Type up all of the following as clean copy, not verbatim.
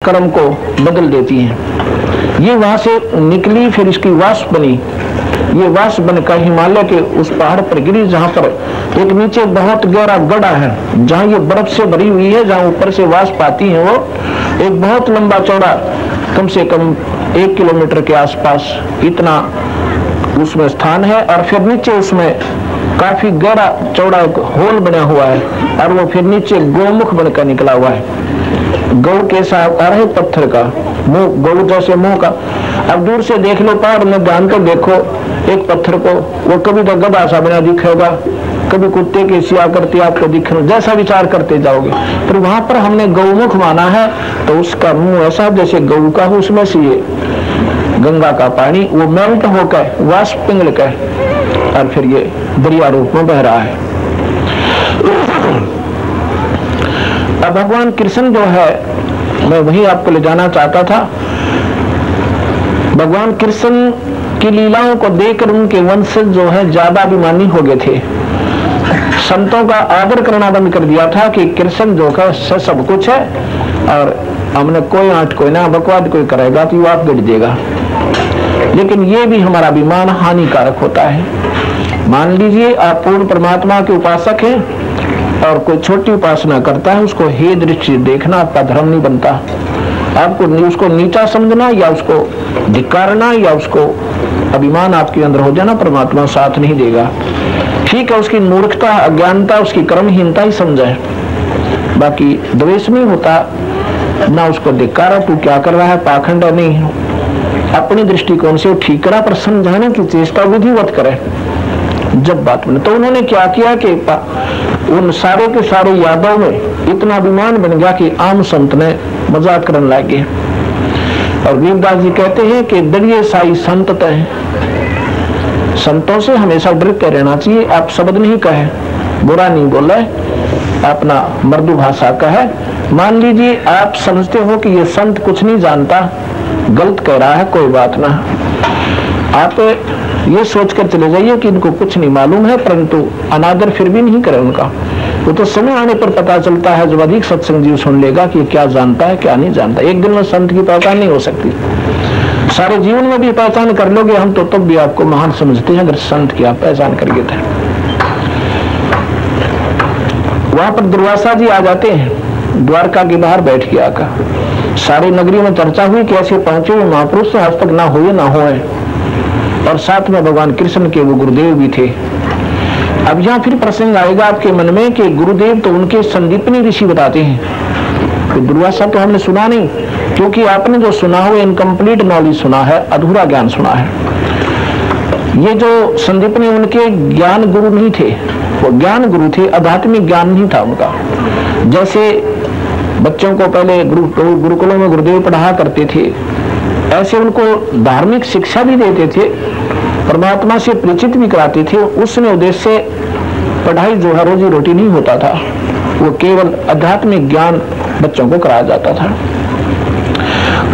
कर्म को बदल देती हैं। ये वहां से निकली, फिर इसकी वाष्प बनी। ये वाष्प बनकर हिमालय के उस पहाड़ पर गिरी, जहां पर एक नीचे बहुत गहरा गड्ढा है, जहां ये बर्फ से भरी हुई है, जहां ऊपर से वाष्प आती है। वो एक बहुत लंबा चौड़ा, कम से कम 1 किलोमीटर के आसपास इतना उसमें स्थान है, और फिर नीचे उसमें काफी गहरा चौड़ा एक होल बना हुआ है, और वो फिर नीचे गोमुख बनकर निकला हुआ है। गौ के साथ आ रहे पत्थर का मुंह, गौ जैसे मुंह का। अब दूर से देख लो, पहाड़ में ध्यान कर देखो एक पत्थर को, वो कभी तो गधा सा बना दिखेगा, कभी कुत्ते की सी आकृति आपको दिखे, जैसा विचार करते जाओगे। फिर वहां पर हमने गौमुख माना है, तो उसका मुंह ऐसा जैसे गौ का हो, उसमें से ये गंगा का पानी वो मेल्ट होकर वाष्प पिघल कर और फिर ये दरिया रूप में बह रहा है। अब भगवान कृष्ण जो है, मैं वही आपको ले जाना चाहता था। भगवान कृष्ण की लीलाओं को देखकर उनके वंशज जो है ज्यादा अभिमानी हो गए थे। संतों का आदर करना बंद कर दिया था कि कृष्ण जो का सब कुछ है, और हमने कोई आंट कोई ना बकवाद कोई करेगा तो वो आप गिर देगा। लेकिन ये भी हमारा अभिमान हानिकारक होता है। मान लीजिए आप पूर्ण परमात्मा के उपासक हैं और कोई छोटी उपासना करता है, उसको हे दृष्टि देखना आपका धर्म नहीं बनता। आपको उसको नीचा समझना या उसको धिक्कारना या उसको अभिमान आपके अंदर हो जाना, परमात्मा साथ नहीं देगा। ठीक है, उसकी मूर्खता, अज्ञानता, उसकी कर्महीनता ही समझे, बाकी द्वेष नहीं होता ना उसको धिक्कारा, तू क्या कर रहा है, पाखंड नहीं। अपनी दृष्टिकोण से ठीक करा, पर समझाने की चेष्टा विधिवत करे जब बात बने। तो उन्होंने क्या किया कि उन सारे के सारे यादव में इतना अभिमान बन गया कि आम संत ने मजाक करने लगे। और वीरदास जी कहते हैं कि डरिए साई संत तय, संतों से हमेशा डर कर रहना चाहिए। आप शब्द नहीं कहे, बुरा नहीं बोले, अपना मृदु भाषा कहे। मान लीजिए आप समझते हो कि ये संत कुछ नहीं जानता, गलत कह रहा है, कोई बात ना, आप ये सोचकर चले जाइए कि इनको कुछ नहीं मालूम है, परंतु अनादर फिर भी नहीं करे उनका। वो तो समय आने पर पता चलता है, जब अधिक सत्संग जीव सुन लेगा कि क्या जानता है क्या नहीं जानता। एक दिन में संत की पहचान नहीं हो सकती, सारे जीवन में भी पहचान कर लोगे हम तो तब भी आपको महान समझते हैं, अगर संत की आप पहचान करके थे। वहां पर दुर्वासा जी आ जाते हैं, द्वारका के बाहर बैठ के आकर सारी नगरी में चर्चा हुई कि ऐसे पहुंचे हुए महापुरुष आज तक ना हुए ना हुए, और साथ में भगवान कृष्ण के वो गुरुदेव भी थे। अब यहाँ फिर प्रसंग आएगा आपके मन में कि गुरुदेव तो उनके संदीपनी ऋषि बताते हैं, तो दुर्वासा तो हमने सुना नहीं, क्योंकि आपने जो सुना हो इनकम्प्लीट नॉलेज सुना है, अधूरा ज्ञान सुना है। ये जो संदीपनी उनके ज्ञान गुरु नहीं थे, वो ज्ञान गुरु थे, आध्यात्मिक ज्ञान नहीं था उनका। जैसे बच्चों को पहले गुरुकुलों में गुरुदेव पढ़ा करते थे, ऐसे उनको धार्मिक शिक्षा भी देते थे, परमात्मा से परिचित भी कराते थे। उसने उद्देश्य से पढ़ाई जो है रोजी रोटी नहीं होता था, वो केवल आध्यात्मिक ज्ञान बच्चों को कराया जाता था।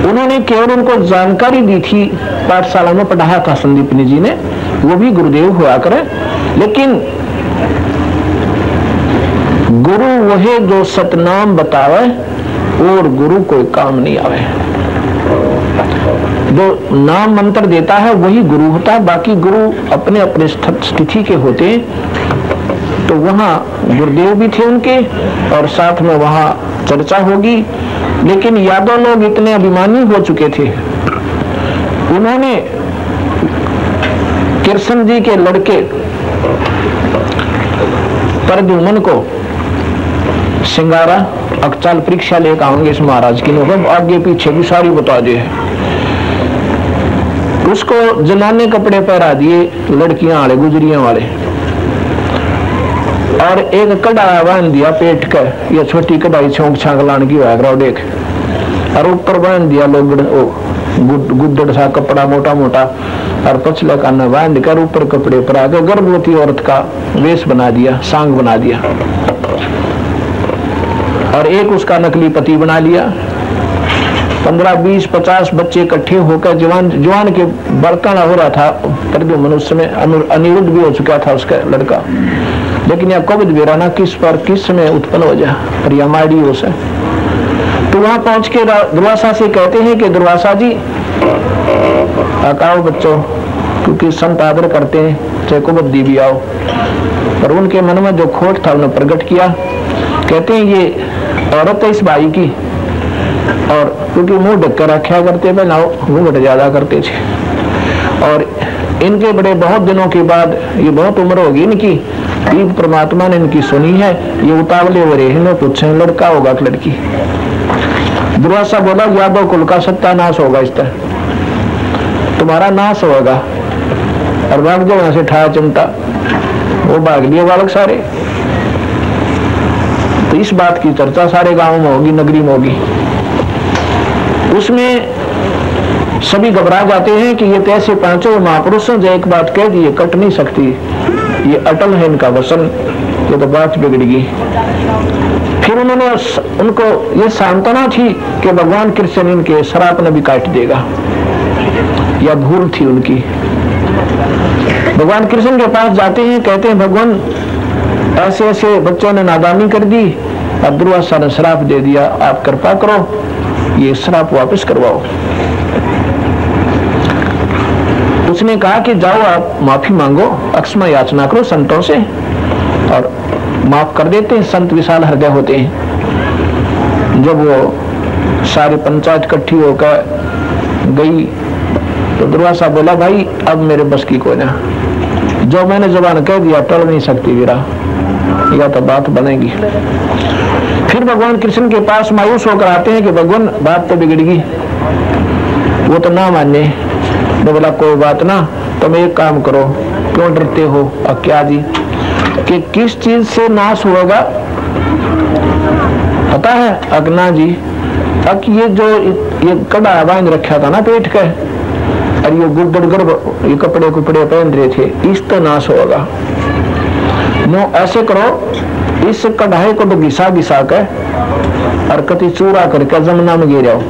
उन्होंने केवल उनको जानकारी दी थी, पाठशाला में पढ़ाया था संदीपनी जी ने, वो भी गुरुदेव हुआ करे। लेकिन गुरु वही जो सतनाम बतावे और गुरु कोई काम नहीं आवे। जो नाम मंत्र देता है वही गुरु होता है, बाकी गुरु अपने अपने स्थिति के होते हैं। तो वहाँ गुरुदेव भी थे उनके, और साथ में वहाँ चर्चा होगी। लेकिन यादव लोग इतने अभिमानी हो चुके थे, उन्होंने कृष्ण जी के लड़के प्रद्युम्न को सिंगारा, अक्चाल परीक्षा लेकर आएंगे इस महाराज की, लोग आगे पीछे की सारी बता दी है। उसको जनाने कपड़े पहरा दिए, लड़कियां वाले गुजरियां वाले, और एक कड़ा बांध दिया पेट का, ये छोटी कढ़ाई छोंक छांक लाने की है देख, और ऊपर बांध दिया लोग गुड्डड़ सा कपड़ा मोटा मोटा, और पछले कान बांध कर ऊपर कपड़े पर आकर गर्भवती औरत का वेश बना दिया, सांग बना दिया, और एक उसका नकली पति बना लिया। 15, 20, 50 बच्चे इकट्ठे होकर जवान के बर्तन हो रहा था। प्रद्युम्न उस समय अनिरुद्ध भी हो चुका था उसका लड़का, लेकिन यह कब बेराना किस पर किस समय उत्पन्न हो जाए, पर यह माड़ी हो से। तो वहां पहुंच के दुर्वासा से कहते हैं कि दुर्वासा जी आओ बच्चों, क्योंकि संत आदर करते हैं, चाहे को बुद्धि भी आओ। पर उनके मन में जो खोट था उन्हें प्रकट किया। कहते हैं ये औरत है इस भाई की, और क्योंकि मुंह ढक कर रखा करते थे ना, मुंह बट ज्यादा करते थे, और इनके बड़े बहुत दिनों के बाद ये बहुत उम्र होगी इनकी, दीप परमात्मा ने इनकी सुनी है, ये उतावले हो रहे हैं, पूछे लड़का होगा कि लड़की। दुर्वासा बोला यादव कुल का सत्यानाश होगा, इस तरह तुम्हारा नाश होगा। और भाग जो वहां से ठा चिमटा, वो भाग लिए बालक सारे। तो इस बात की चर्चा सारे गांव में होगी, नगरी में होगी। उसमें सभी घबरा जाते हैं कि ये तो ऐसे पांचों महापुरुषों जो एक बात कह दी, ये कट नहीं सकती, ये अटल है इनका वचन, ये तो बात बिगड़ेगी। फिर उन्होंने उनको ये सांत्वना थी कि भगवान कृष्ण इनके श्राप ने भी काट देगा, या भूल थी उनकी। भगवान कृष्ण के पास जाते हैं, कहते हैं भगवान ऐसे ऐसे बच्चों ने नादानी कर दी, अब दुर्वासा ने श्राप दे दिया, आप कृपा करो ये श्राप वापस करवाओ। उसने कहा कि जाओ आप माफी मांगो, अक्षमा याचना करो संतों से, और माफ कर देते हैं। संत विशाल हृदय होते हैं। जब वो सारी पंचायत इकट्ठी होकर गई तो दुर्वासा बोला भाई अब मेरे बस की कोई ना, जो मैंने जुबान कह दिया टल नहीं सकती वीरा, या तो बात बनेगी। फिर भगवान कृष्ण के पास मायूस होकर आते हैं कि भगवान बात तो बिगड़गी, वो तो ना माने। तो बोला कोई बात ना, तुम एक काम करो, क्यों डरते हो? अब क्या जी कि किस चीज से नाश होगा पता है? अग्ना जी, अब ये जो ये कड़ा बांध रखा था ना पेट का, और ये गुड़गड़ गर्भ ये कपड़े कुपड़े पहन रहे थे, इस तो नाश होगा। नो ऐसे करो, इस कढ़ाई को तो घिसा घिसा कर और कति चूरा करके जमुना में गिराओ,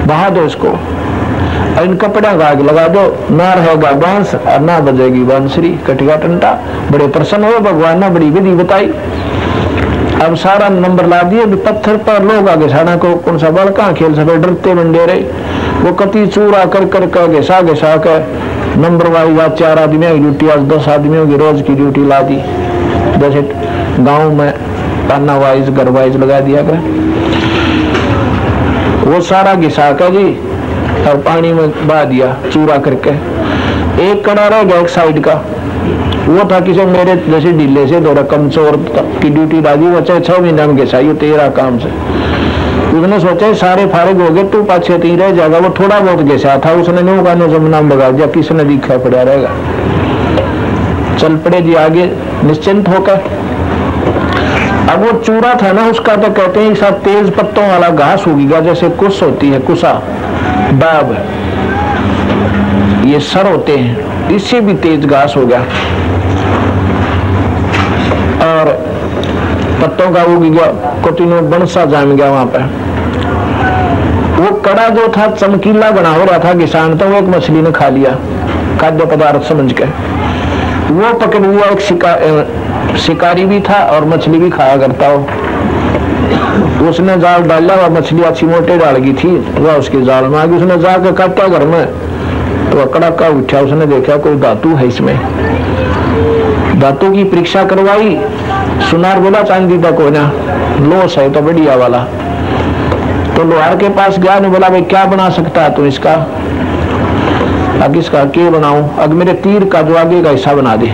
बहा दो इसको, और इन कपड़ा का आग लगा दो, ना रहेगा बांस और ना बजेगी बांसुरी, कटिया टंटा। बड़े प्रसन्न हो, भगवान ने बड़ी विधि बताई। अब सारा नंबर ला दिए, पत्थर पर लोग आगे साना को कौन सा बल कहाँ खेल सके, डरते बंडे रहे। वो कति चूरा कर कर घिसा घिसा कर नंबर वाइज, आज 4 आदमियों की ड्यूटी, आज 10 आदमियों की रोज की ड्यूटी ला दी। जैसे गांव में पाना वाइज घर वाइज लगा दिया कर, वो सारा घिसा कर जी और पानी में बहा दिया चूरा करके। एक कड़ा रह गया एक साइड का, वो था किसी मेरे जैसे ढीले से थोड़ा कमजोर की ड्यूटी डाली, वो चाहे 6 महीना में घिसाई तेरा काम से। उसने सोचा सारे फारिग हो गए, तू पाछे तीन रह जाएगा। वो थोड़ा बहुत घिसा था, उसने नो जमुना में भगा दिया, किसने दिखा पड़ा रहेगा। चल पड़े जी आगे निश्चिंत होकर। अब वो चूरा था ना उसका, तो कहते हैं ऐसा तेज पत्तों वाला घास उगेगा, जैसे कुश होती है, कुसा डाब, ये सर होते हैं, इससे भी तेज घास हो गया और पत्तों का उग गया, कोटिनो बनसा जाम गया वहां पर। वो कड़ा जो था चमकीला बना हो रहा था किसान, तो वो एक मछली ने खा लिया खाद्य पदार्थ समझ के। वो पकड़ हुआ एक शिकारी भी था और मछली भी खाया करता हो। उसने जाल डाला, वह मछली अच्छी मोटे डाल गई थी, वह उसके जाल में आ गई। उसने जाकर काटा घर में, तो कड़ाका उठा, उसने देखा कोई धातु है इसमें। धातु की परीक्षा करवाई, सुनार बोला चांदी तक हो ना, लोस है तो बढ़िया वाला। तो लोहार के पास गया, ने बोला भाई क्या बना सकता है तू इसका? अब इसका क्या बनाऊं? अब मेरे तीर का जो आगे का हिस्सा बना दे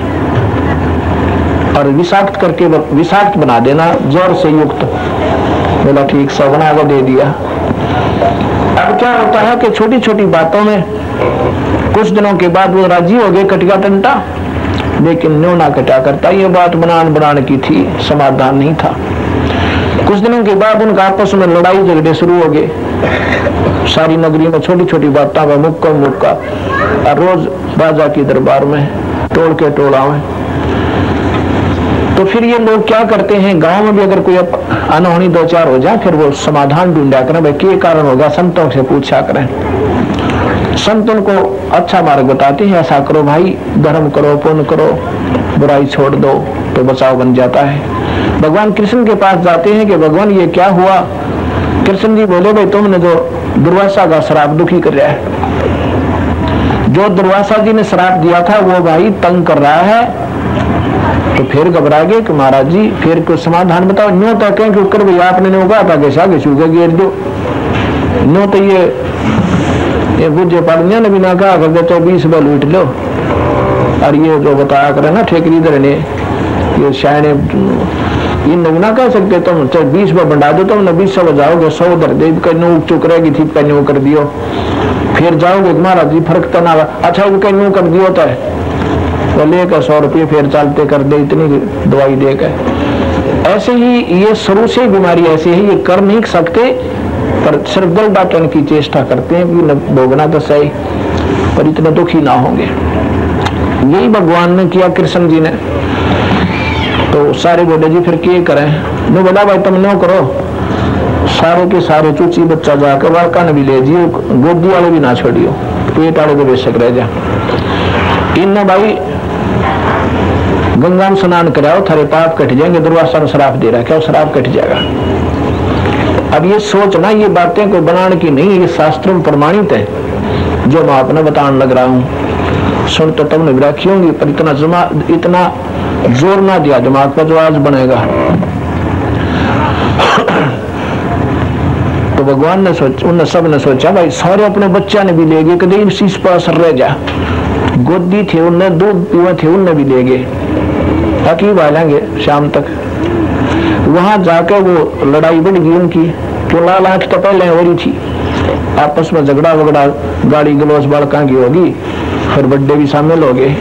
और विषाक्त करके विषाक्त बना देना, जोर से युक्त। बोला ठीक, सब बना के दे दिया। अब क्या होता है कि छोटी छोटी बातों में कुछ दिनों के बाद वो राजी हो गए, कटिया टंटा, लेकिन न्यू ना कटा करता। ये बात बनाने की थी, समाधान नहीं था। कुछ दिनों के बाद उनका आपस में लड़ाई झगड़े शुरू हो गए। सारी नगरी में छोटी छोटी बातों में मुक्का और रोज बाजा की दरबार में टोल के टोला में। तो फिर ये लोग क्या करते हैं, गांव में भी अगर कोई अनहोनी 2-4 हो जाए, फिर वो समाधान ढूंढा करें, भाई क्या कारण होगा, संतों से पूछा करें। संत उनको अच्छा मार्ग बताते हैं, ऐसा करो भाई, धर्म करो, पुण्य करो, बुराई छोड़ दो तो बचाव बन जाता है। भगवान कृष्ण के पास जाते हैं कि भगवान ये क्या हुआ कृष्ण जी बोले भाई तुमने जो दुर्वासा का श्राप दुखी कर रहा है, जो दुर्वासा जी ने श्राप दिया था वो भाई तंग कर रहा है। तो फिर घबरा गए कि महाराज जी फिर कुछ समाधान बताओ। न्यू तो कहें कि उकर भाई आपने ने कहा था कि आगे छूके गिर दो, न्यू तो ये बुझे पड़िया ने भी ना कहा कर दे 24 बल लूट लो। और ये जो बताया करे ना ठेकेदार ने ये शायद ये ना कह सकते तुम चाहे 20 बार बढ़ा दो तुम 20 बजाओगे 100 दर दे कहीं चुक रहेगी थी कहीं कर दियो फिर जाओगे महाराज जी फर्क तो ना। अच्छा वो कहीं कर दियो तो वो लेकर 100 रुपये फिर चलते कर दे इतनी दवाई देकर। ऐसे ही ये शुरू से बीमारी ऐसी है, ये कर नहीं सकते पर सिर्फ गल बांटने की चेष्टा करते हैं कि भोगना तो सही पर इतने दुखी ना होंगे। यही भगवान ने किया कृष्ण जी ने। तो सारे बोले जी फिर क्या करें? मैं बोला भाई तुम नो करो, सारे के सारे चूची बच्चा जाकर वाका ने भी ले जियो, गोदी वाले भी ना छोड़ियो, पेट वाले को बेशक रह जा। इन भाई गंगा में स्नान कराओ थारे पाप कट जाएंगे, दुर्वासा ने श्राप दे रहा है क्या श्राप कट जाएगा। अब ये सोचना ये बातें कोई बनाने की नहीं, ये शास्त्रों में प्रमाणित है जो मैं आपने बताने लग रहा हूँ। सुन तो तुमने भी रखी होंगी पर इतना जोर ना दिया दिमाग पर जो आज बनेगा। तो भगवान ने उन सब ने सोचा भाई सारे अपने बच्चा ने भी ले गए, कदीम शीश पर असर रह जा, गोदी थे उनने दूध पीवा थे उनने भी ले गए, ताकि भालेंगे शाम तक। वहां जाकर वो लड़ाई बढ़ गई उनकी, तो लाल आंख तो पहले हो रही थी, आपस में झगड़ा वगड़ा गाड़ी गलौज बालका की होगी, फिर बड्डे भी शामिल हो गए।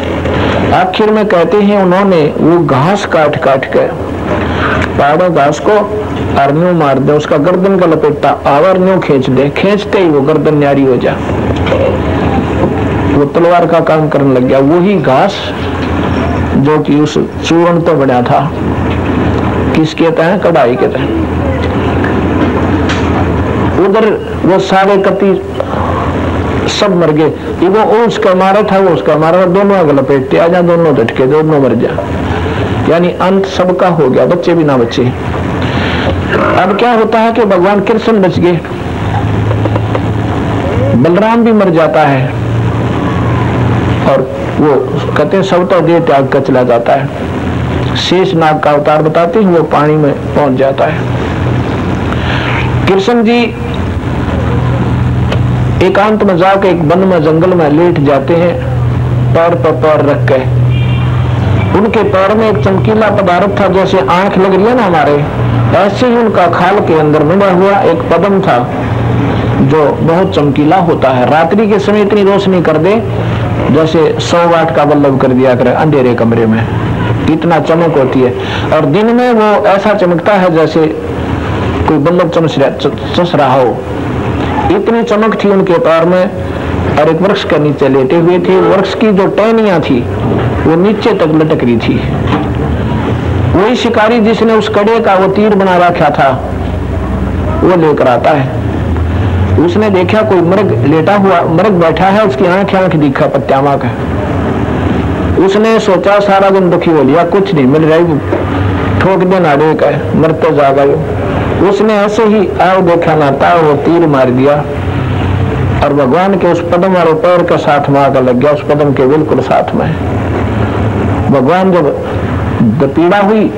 आखिर में कहते हैं उन्होंने वो घास काट काट के पहाड़ों घास को अरन्यू मार दे, उसका गर्दन का लपेटा आवर न्यू खींच दे, खींचते ही वो गर्दन न्यारी हो जा, वो तलवार का काम करने लग गया। वही घास जो कि उस चूर्ण तो बना था, किस कहते हैं कढ़ाई कहते हैं। उधर वो सारे कति सब मर गए, वो उसका मारा था वो उसका मारा, दोनों आगे लपेटते आ जा, दोनों झटके दोनों मर जा, यानी अंत सबका हो गया, बच्चे भी ना बच्चे। अब क्या होता है कि भगवान कृष्ण बच गए, बलराम भी मर जाता है और वो कहते हैं सब तो देह त्याग कर चला जाता है। शेष नाग का अवतार बताते हैं वो पानी में पहुंच जाता है। कृष्ण जी एकांत में जाकर एक वन में जंगल में लेट जाते हैं, पैर पर पैर रख के। उनके पैर में एक चमकीला पदार्थ था, जैसे आंख लग रही है ना हमारे, ऐसे ही उनका खाल के अंदर बना हुआ एक पद्म था जो बहुत चमकीला होता है। रात्रि के समय इतनी रोशनी कर दे जैसे 100 वाट का बल्ब कर दिया करे अंधेरे कमरे में, इतना चमक होती है। और दिन में वो ऐसा चमकता है जैसे कोई बल्ब चमक रहा हो, इतनी चमक थी उनके पैर में। और एक वृक्ष के नीचे लेटे हुए थे, वृक्ष की जो टहनियां थी वो नीचे तक लटक रही थी। वही शिकारी जिसने उस कड़े का वो तीर बना रखा था वो लेकर आता है। उसने देखा कोई मृग लेटा हुआ, मृग बैठा है, उसकी आंख आंख दिखा पत्यामा का। उसने सोचा सारा दिन दुखी हो लिया, कुछ नहीं मिल रही, ठोक देना डेक है, मरते जा गए। उसने ऐसे ही आओ देखा ना था, वो तीर मार दिया और भगवान के उस पद्म वाले पैर के साथ में आकर लग गया, उस पद्म के बिल्कुल साथ में। भगवान जब पीड़ा हुई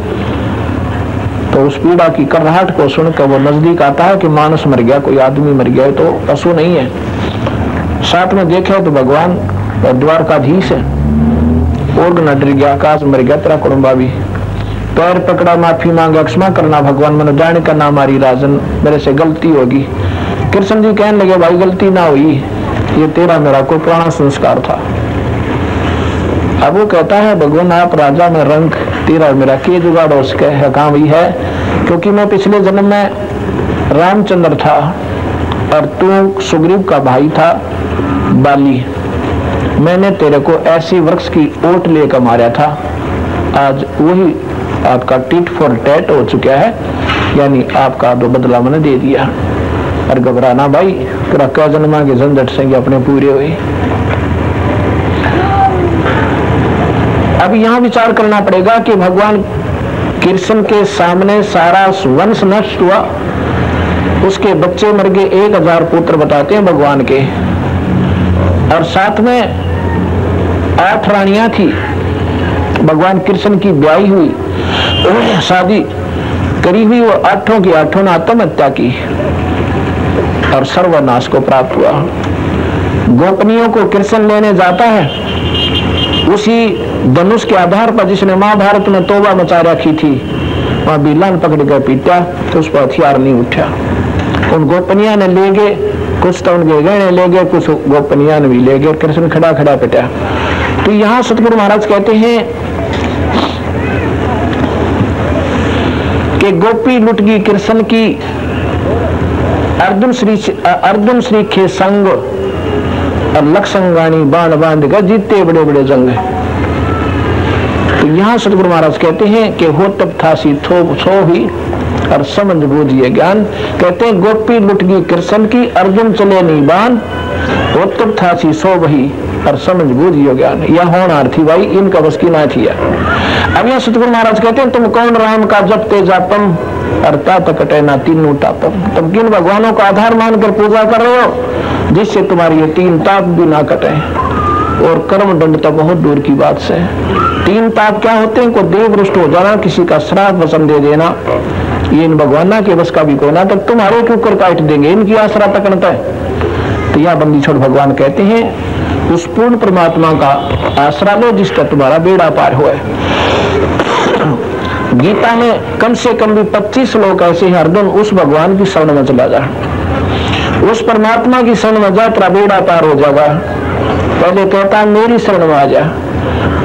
तो उस पीड़ा की कर्राहट को सुनकर वो नजदीक आता है कि मानस मर गया, कोई आदमी मर गया, तो पशु नहीं है। साथ में देखे तो भगवान द्वारकाधीश है, ओढ़ न डर गया, आकाश मर गया तेरा कुड़ुम्बा भी। पैर पकड़ा, माफी मांगा, क्षमा करना भगवान, मैंने जाने का ना मारी राजन, मेरे से गलती होगी। कृष्ण जी कहने लगे भाई गलती ना हुई, ये तेरा मेरा कोई पुराना संस्कार था। अब वो कहता है भगवान आप राजा में रंग, तेरा मेरा के जुगाड़ हो सके है, कहाँ वही है, क्योंकि मैं पिछले जन्म में रामचंद्र था और तू सुग्रीव का भाई था बाली। मैंने तेरे को ऐसी वृक्ष की ओट लेकर मारा था, आज वही आपका टिट फॉर टैट हो चुका है, यानी आपका तो बदला मैंने दे दिया। और घबराना भाई, तेरा जन्मा के झंझट से अपने पूरे हुए। अब यहाँ विचार करना पड़ेगा कि भगवान कृष्ण के सामने सारा वंश नष्ट हुआ, उसके बच्चे मर गए, 1000 पुत्र बताते हैं भगवान के, और साथ में 8 रानियां थी। भगवान कृष्ण की ब्याही हुई, शादी करी हुई, वो 8 की 8 ने आत्महत्या की और सर्वनाश को प्राप्त हुआ। गोपनियों को कृष्ण लेने जाता है, उसी धनुष के आधार पर जिसने महाभारत में तोबा मचा रखी थी, वहां बिलान पकड़ कर पीटा तो उस पर हथियार नहीं उठा। उन गोपनिया ने ले गए, कुछ तो उनके गहने ले गए, कुछ गोपनिया ने भी ले गए, कृष्ण खड़ा खड़ा पिटा। तो यहाँ सतगुरु महाराज कहते हैं कि गोपी लुट गई कृष्ण की, अर्जुन श्री के संग और लक्षंगानी बाण बांध कर जीते बड़े बड़े जंग। तो यहाँ सतगुरु महाराज कहते हैं कि हो तब था सी थो सो ही और समझ बूझिए ज्ञान। कहते हैं गोपी लुट गई कृष्ण की, अर्जुन चले निबान, हो तब था सी सो वही और समझ बूझिए ज्ञान। यह होनार थी भाई, इनका बस की ना थी। अब यहाँ सतगुरु महाराज कहते हैं तुम कौन राम का जपते जापम और तात कटे ना तीनों तापम। तुम किन भगवानों का आधार मानकर पूजा कर रहे हो जिससे तुम्हारी ये 3 ताप भी ना कटे, और कर्म दंड तो बहुत दूर की बात से। 3 ताप क्या होते हैं? को देव रुष्ट हो जाना, किसी का श्राप वचन दे देना, ये इन भगवाना के बस का भी कोना, तब तुम्हारे के ऊपर काट देंगे, इनकी आसरा पकड़ता है। तो यह बंदी छोड़ भगवान कहते हैं उस पूर्ण परमात्मा का आसरा लो जिसका तुम्हारा बेड़ा पार हुआ है। गीता में कम से कम भी 25 श्लोक ऐसे हैं, हरदम उस भगवान की शरण में चला जा, उस परमात्मा की शरण में जा, तेरा बेड़ा पार हो जाएगा। पहले कहता मेरी शरण में आ जा,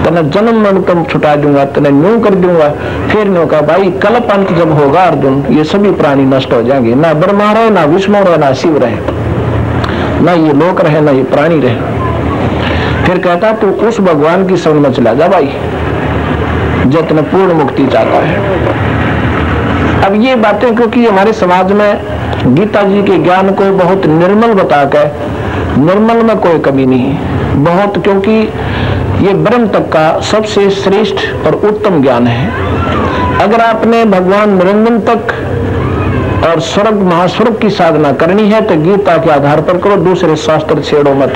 तेना जन्म मरण तुम छुटा दूंगा, तेना न्यू कर दूंगा। फिर न्यू कहा भाई कल्प अंत जब होगा अर्जुन, ये सभी प्राणी नष्ट हो जाएंगे, ना ब्रह्मा रहे, ना विष्णु रहे, ना शिव रहे, ना ये लोक रहे, ना ये प्राणी रहे। फिर कहता तू उस भगवान की शरण में चला जा भाई जितने पूर्ण मुक्ति चाहता है। अब ये बातें क्योंकि हमारे समाज में गीता जी के ज्ञान को बहुत निर्मल बताकर, निर्मल में कोई कमी नहीं बहुत, क्योंकि ये ब्रह्म तक का सबसे श्रेष्ठ और उत्तम ज्ञान है। अगर आपने भगवान निरंजन तक और स्वर्ग महास्वर्ग की साधना करनी है तो गीता के आधार पर करो, दूसरे शास्त्र छेड़ो मत।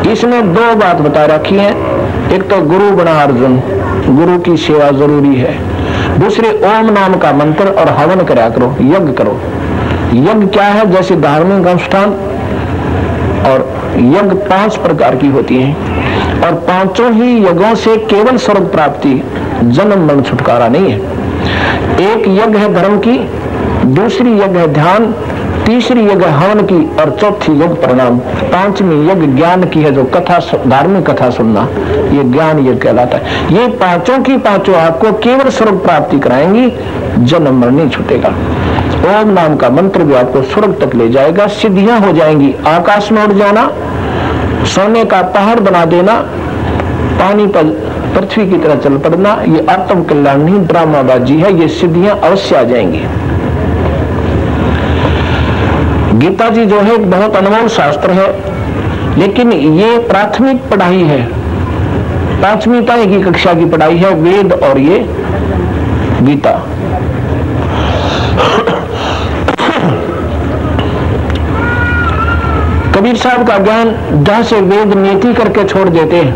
इसमें 2 बात बता रखी है, एक तो गुरु बना अर्जुन, गुरु की सेवा जरूरी है। दूसरे ओम नाम का मंत्र और हवन करा करो, यज्ञ करो। यज्ञ क्या है? जैसे धार्मिक अनुष्ठान, और यज्ञ 5 प्रकार की होती हैं, और 5 ही यज्ञों से केवल स्वर्ग प्राप्ति, जन्म मरण छुटकारा नहीं है। एक यज्ञ है धर्म की, दूसरी यज्ञ है ध्यान, तीसरी यज्ञ हवन की, और चौथी यज्ञ प्रणाम। 5वीं यज्ञ ज्ञान की है, जो कथा धार्मिक कथा सुनना, ये ज्ञान यज्ञ कहलाता है। ये 5 की 5 आपको केवल स्वर्ग प्राप्ति कराएंगी, जन्म मरण नहीं छूटेगा। ओम नाम का मंत्र भी आपको स्वर्ग तक ले जाएगा, सिद्धियां हो जाएंगी, आकाश में उड़ जाना, सोने का पहाड़ बना देना, पानी पर पृथ्वी की तरह चल पड़ना, ये आत्म कल्याण नहीं ड्रामाबाजी है, ये सिद्धियां अवश्य आ जाएंगी। गीता जी जो है एक बहुत अनमोल शास्त्र है, लेकिन ये प्राथमिक पढ़ाई है, 5वीं की कक्षा की पढ़ाई है, वेद और ये गीता। कबीर साहब का ज्ञान जहां से वेद नीति करके छोड़ देते हैं,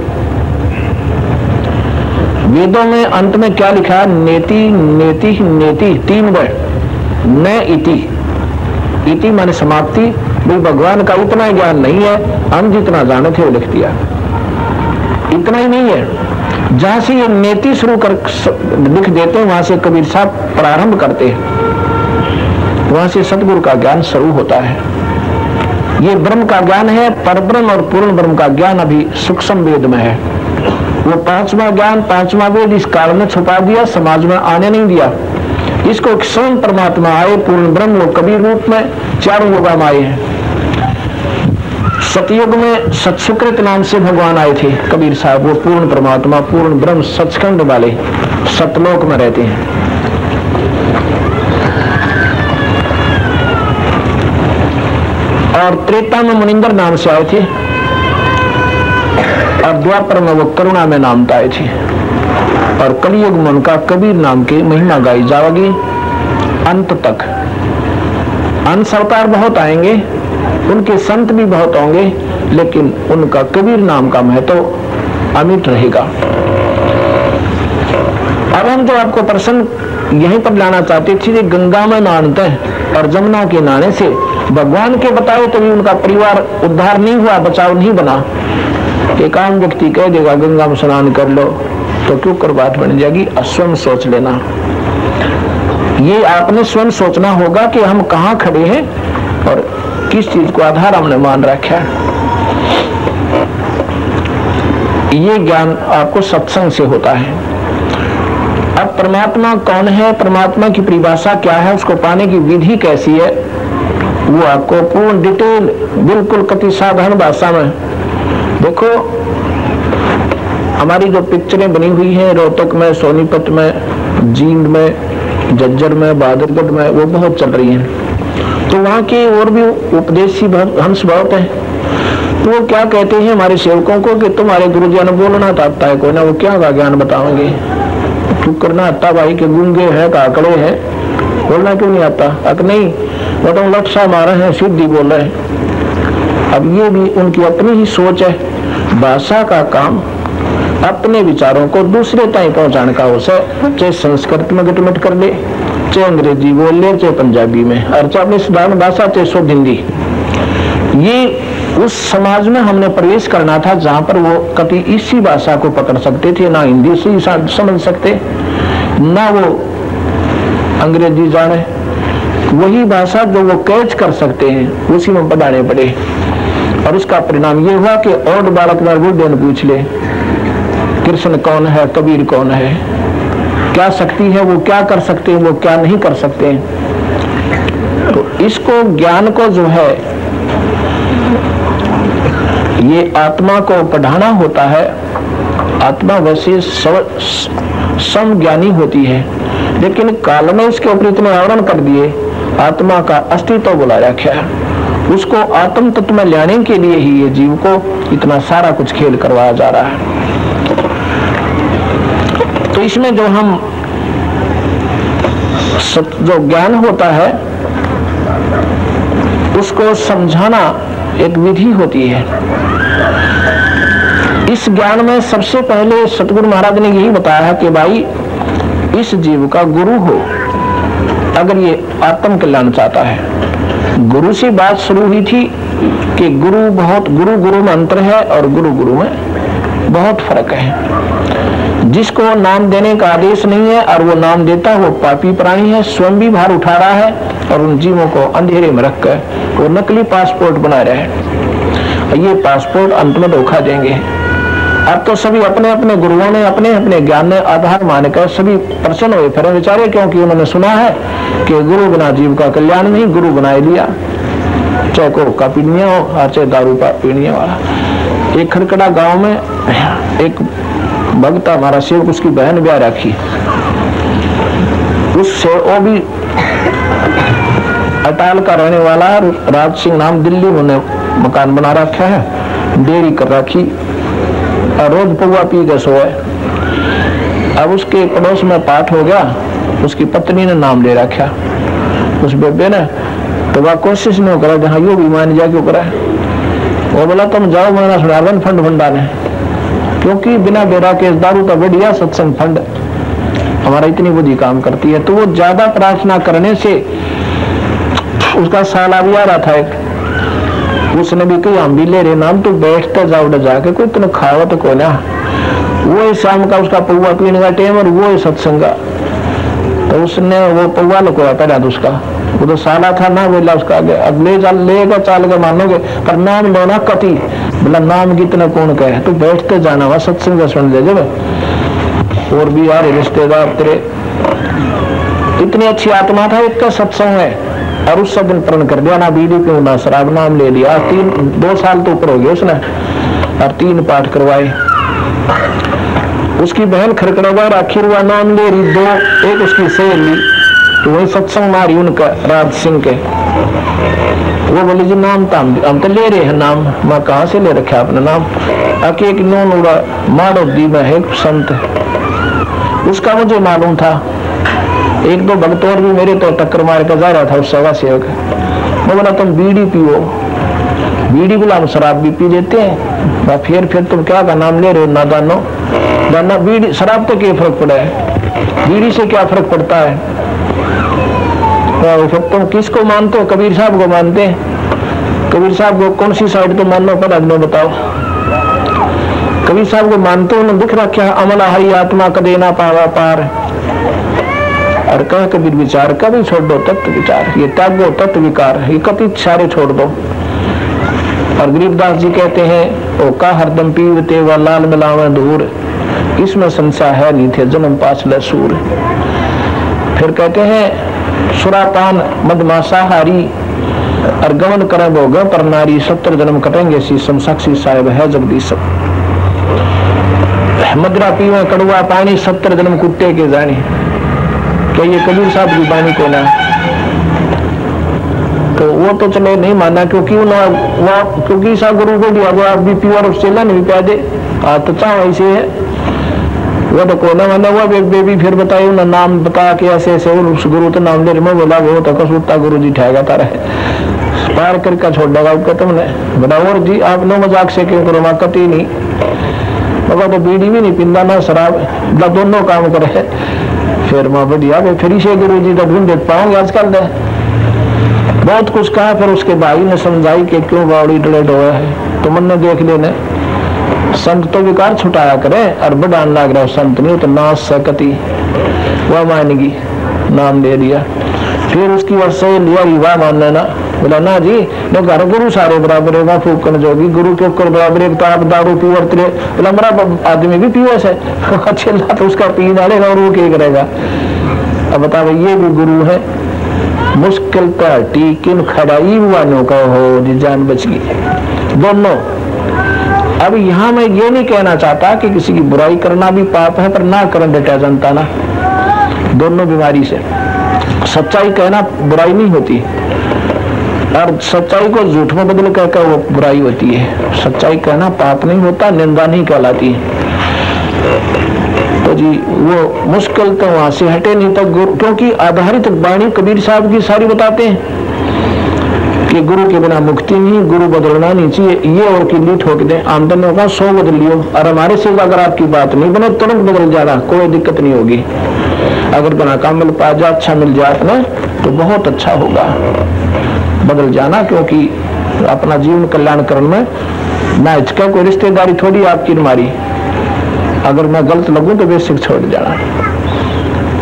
वेदों में अंत में क्या लिखा है? नेति नेति नेति, 3 वर्ड, न इति। इति माने समाप्ति। भाई भगवान का इतना ज्ञान नहीं है, हम जितना जाने थे वो लिख दिया, इतना ही नहीं है। जहां से ये नेति शुरू कर लिख देते हैं, वहां से कबीर साहब प्रारंभ करते हैं, वहां से सतगुरु का ज्ञान शुरू होता है। ये ब्रह्म का ज्ञान है, परब्रह्म और पूर्ण ब्रह्म का ज्ञान अभी सूक्ष्म वेद में है। वो 5वां ज्ञान, 5वां वेद इस काल में छुपा दिया, समाज में आने नहीं दिया। इसको स्वयं परमात्मा आए, पूर्ण ब्रह्म, वो कबीर रूप में 4 युग में आए हैं। सतयुग में सत्सुकृत नाम से भगवान आए थे कबीर साहब, वो पूर्ण परमात्मा, पूर्ण ब्रह्म, सचखंड वाले सतलोक में रहते हैं। और त्रेता में मुनिंदर नाम से आए थे, और द्वापर में वो करुणा में नाम आए थे, और कलयुग में उनका कबीर नाम की महिमा गाई जाएगी अंत तक। अंश अवतार बहुत आएंगे, उनके संत भी बहुत होंगे, लेकिन उनका कबीर नाम का महत्व अमिट रहेगा। अब हम तो आपको प्रश्न यहीं पर लाना चाहते थे, गंगा में नहाते हैं और जमुना के नहाने से भगवान के बताए तो भी उनका परिवार उद्धार नहीं हुआ, बचाव नहीं बना। एक आम व्यक्ति कह देगा गंगा में स्नान कर लो तो क्यों कर बात बन जाएगी। स्वयं सोच लेना, ये आपने स्वयं सोचना होगा कि हम कहाँ खड़े हैं और किस चीज को आधार हमने मान रखा है। ये ज्ञान आपको सत्संग से होता है। अब परमात्मा कौन है, परमात्मा की परिभाषा क्या है, उसको पाने की विधि कैसी है, वो आपको पूर्ण डिटेल बिल्कुल कति साधारण भाषा में। देखो हमारी जो पिक्चरें बनी हुई हैं रोहतक में, सोनीपत में, जींद में, जज्जर में, बहादुरगढ़ में, वो बहुत चल रही हैं। तो वहाँ के और भी उपदेशी हंस बहुत हैं। तो वो क्या कहते हैं हमारे सेवकों को कि तुम्हारे गुरुजी ने बोलना आता है कोई ना, वो क्या का ज्ञान बताओगे, तू करना आता भाई के गूंगे है काकड़े है, बोलना क्यों नहीं आता। अक नहीं, वो तो लक्ष्य मारे हैं, सिद्धि बोल रहे हैं। अब ये भी उनकी अपनी ही सोच है। भाषा का काम अपने विचारों को दूसरे तक पहुंचाने का होता है, चाहे संस्कृत में गटमट कर ले, चाहे अंग्रेजी बोल ले, चाहे पंजाबी में, और चाहे अपनी साधारण भाषा, चाहे शुद्ध हिंदी। ये उस समाज में हमने प्रवेश करना था जहां पर वो कभी इसी भाषा को पकड़ सकते थे, ना हिंदी से समझ सकते, ना वो अंग्रेजी जाने, वही भाषा जो वो कैच कर सकते हैं उसी में पढ़ाने पड़े। और उसका परिणाम ये हुआ कि और बालक बुढ़े ने पूछ ले कृष्ण कौन है, कबीर कौन है, क्या शक्ति है, वो क्या कर सकते हैं, वो क्या नहीं कर सकते हैं। तो इसको ज्ञान को जो है ये आत्मा को पढ़ाना होता है। आत्मा वैसे समज्ञानी होती है, लेकिन काल ने इसके ऊपर इतने आवरण कर दिए, आत्मा का अस्तित्व बुला रखा है। उसको आत्म तत्व में लाने के लिए ही ये जीव को इतना सारा कुछ खेल करवाया जा रहा है। तो इसमें जो हम जो ज्ञान होता है उसको समझाना एक विधि होती है। इस ज्ञान में सबसे पहले सतगुरु महाराज ने यही बताया है कि भाई इस जीव का गुरु हो अगर ये आत्म कल्याण चाहता है। गुरु से बात शुरू हुई थी कि गुरु गुरु में अंतर है और गुरु गुरु में बहुत फर्क है। जिसको नाम देने का आदेश नहीं है और वो नाम देता है वो पापी प्राणी है, स्वयं भी भार उठा रहा है और उन जीवों को अंधेरे में रखकर वो नकली पासपोर्ट बना रहे हैं। ये पासपोर्ट अंत में धोखा देंगे। अब तो सभी अपने अपने गुरुओं ने अपने अपने ज्ञान ने आधार मानकर सभी प्रसन्न हुए फिर बेचारे, क्योंकि उन्होंने सुना है कि गुरु बिना जीव का कल्याण नहीं, गुरु बना लिया, चाहे को का पीनिया हो और चाहे दारू का पीने वाला। एक खड़कड़ा गांव में एक भक्त हमारा सेवक, उसकी बहन ब्याह रखी, उससे वो भी अटाल का रहने वाला राज सिंह नाम, दिल्ली उन्होंने मकान बना रखा है, डेयरी कर रखी और रोज पौवा पी के सोए। अब उसके पड़ोस में पाठ हो गया, उसकी पत्नी ने नाम ले रखा उस बेबे ने, तो वह कोशिश नहीं करा जहाँ यो भी मान जा क्यों करा। वो बोला तुम जाओ मैंने सुनावन फंड फंडाने, क्योंकि बिना बेरा के दारू का बढ़िया सत्संग फंड हमारा इतनी बुद्धि काम करती है। तो वो ज्यादा प्रार्थना करने से उसका साला भी आ रहा था एक, उसने भी कही हम भी ले रहे नाम, तो बैठता जाओ जाके कोई तुमने खावा तो को ना। वो शाम का उसका पौवा पीने का टाइम और वो सत्संग का, तो उसने वो पौवा लुकवा पड़ा उसका, वो तो साला था ना, बोला उसका आगे अब ले जा लेगा चाल के मानोगे पर नाम लेना कति, बोला नाम कितना कौन कहे, तो बैठते जाना वह सत्संग सुन ले जब। और भी यार रिश्तेदार तेरे, इतनी अच्छी आत्मा था एक का सत्संग है। और उस दिन प्रण कर दिया ना बीड़ी क्यों ना शराब, नाम ले लिया। 2 साल तो ऊपर हो गया उसने और 3 पाठ करवाए। उसकी बहन खड़खड़वा आखिर हुआ नाम ले रही 2, एक उसकी सहेली तो वही सत्संग मारी उनका राज सिंह के। वो बोले जी नाम तो हम तो ले रहे हैं नाम, मैं कहाँ से ले रखा अपना नाम। आके एक नोन उड़ा माड़ोदी में है संत, उसका मुझे मालूम था। 1-2 भक्त और भी मेरे तो टक्कर मार कर जा रहा था उस सवा सेवक, वो बोला तुम बीड़ी पियो, बीड़ी बोला हम शराब भी पी लेते हैं। फिर तुम क्या का नाम ले रहे हो नादानो, दाना बीड़ी शराब तो क्या फर्क पड़ा है, बीड़ी से क्या फर्क पड़ता है। तो तुम किसको मानते हो, कबीर साहब को मानते हैं। कबीर साहब को कौन सी साइड तो मानना पड़ा अब बताओ। कबीर साहब को मानते हो, दिख रखा है अमला हरी आत्मा कदे ना पावा पार, और कह कबीर विचार कभी छोड़ दो तत्व विचार, ये त्यागो तत्व विकार, ये कति सारे छोड़ दो। और गरीबदास जी कहते हैं ओ का हरदम पीवते व लाल मिलावे दूर, इसमें संशय है नहीं थे जन्म पाछले सूर। फिर कहते हैं सुरापान मदमासाहारी, और गमन करे भोग पर नारी, 70 जन्म कटेंगे शीशम, साक्षी साहेब है जगदीश। मदरा पीवे कड़वा पानी, 70 जन्म कुत्ते के जानी। क्या ये कबीर साहब की बानी को ना, तो वो तो चले नहीं माना, क्योंकि क्योंकि सा गुरु को दिया वो आप भी प्योर उससे नहीं प्या दे तो चाह ऐसे है वो तो कोना माना। वो बेबी फिर बताए ना नाम बता के ऐसे ऐसे उस गुरु तो नाम दे मैं बोला वो तो कसूरता गुरु जी ठहगा तारा है पार करके छोड़ देगा उसको तुमने बड़ा। और जी आप नो मजाक से क्यों करो, मैं कती नहीं बाबा तो बीड़ी भी नहीं पींदा ना शराब, दोनों काम करे। फिर मैं बढ़िया फिर से गुरु जी का ढूंढ देख पाऊंगे आजकल दे बहुत कुछ कहा। फिर उसके भाई ने समझाई कि क्यों बावड़ी डलेट हुआ है, तो मन ने देख लेने संत तो विकार छुटाया करे और बढ़ान लग रहा संत नहीं तो नाश सकती वह मानेगी, नाम दे दिया। फिर उसकी वर्ष से लिया रिवा मानना ना, बोला ना जी मैं घर गुरु सारे बराबर है, फूकन जोगी गुरु के ऊपर बराबर है, तो आप दारू पी वर्तरे बोला मेरा आदमी भी पीवे से अच्छे तो उसका पी डालेगा और वो क्या करेगा। अब बता भाई ये भी गुरु है, मुश्किल पार्टी किन खड़ाई वालों का हो जी जान बच गई दोनों। अब यहाँ मैं ये नहीं कहना चाहता कि किसी की बुराई करना भी पाप है, पर ना करन डटा जनता ना, दोनों बीमारी से। सच्चाई कहना बुराई नहीं होती और सच्चाई को झूठ में बदल कर वो बुराई होती है। सच्चाई कहना पाप नहीं होता, निंदा नहीं कहलाती। तो जी वो मुश्किल तो वहां से हटे नहीं तक गुरु, क्योंकि आधारित वाणी कबीर साहब की सारी बताते हैं कि गुरु के बिना मुक्ति नहीं, गुरु बदलना नहीं चाहिए। ये और किल्ली ठोक दे आमदन होगा 100 बदल लियो, और हमारे से अगर आपकी बात नहीं बने तुरंत बदल जा रहा, कोई दिक्कत नहीं होगी। अगर बना काम मिल पा जा अच्छा मिल जाए ना तो बहुत अच्छा होगा बदल जाना, क्योंकि अपना जीवन कल्याण करने में ना हिचका, कोई रिश्तेदारी थोड़ी आपकी हमारी। अगर मैं गलत लगूं तो बेसिक छोड़ जाना,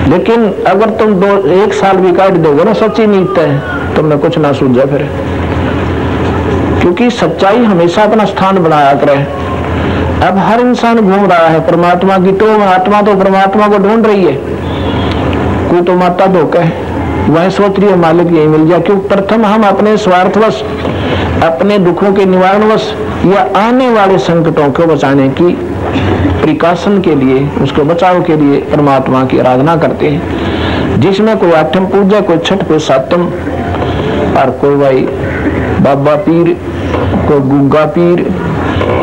लेकिन अगर तुम 1 साल भी काट दोगे ना सच्ची नीयत है तुमने कुछ ना सूझा फिर, क्योंकि सच्चाई हमेशा अपना स्थान बनाया करे। अब हर इंसान घूम रहा है परमात्मा की, तो आत्मा तो परमात्मा को ढूंढ रही है। कोई तो माता धोखा है, वह सोच रही है मालिक यही मिल जाए। क्यों प्रथम हम अपने स्वार्थवश, अपने दुखों के निवारणवश या आने वाले संकटों को बचाने की प्रिकॉशन के लिए, उसको बचाव के लिए परमात्मा की आराधना करते हैं, जिसमें कोई आठम पूजा, कोई छठ, कोई सातम, और कोई भाई बाबा पीर, कोई गुग्गा पीर,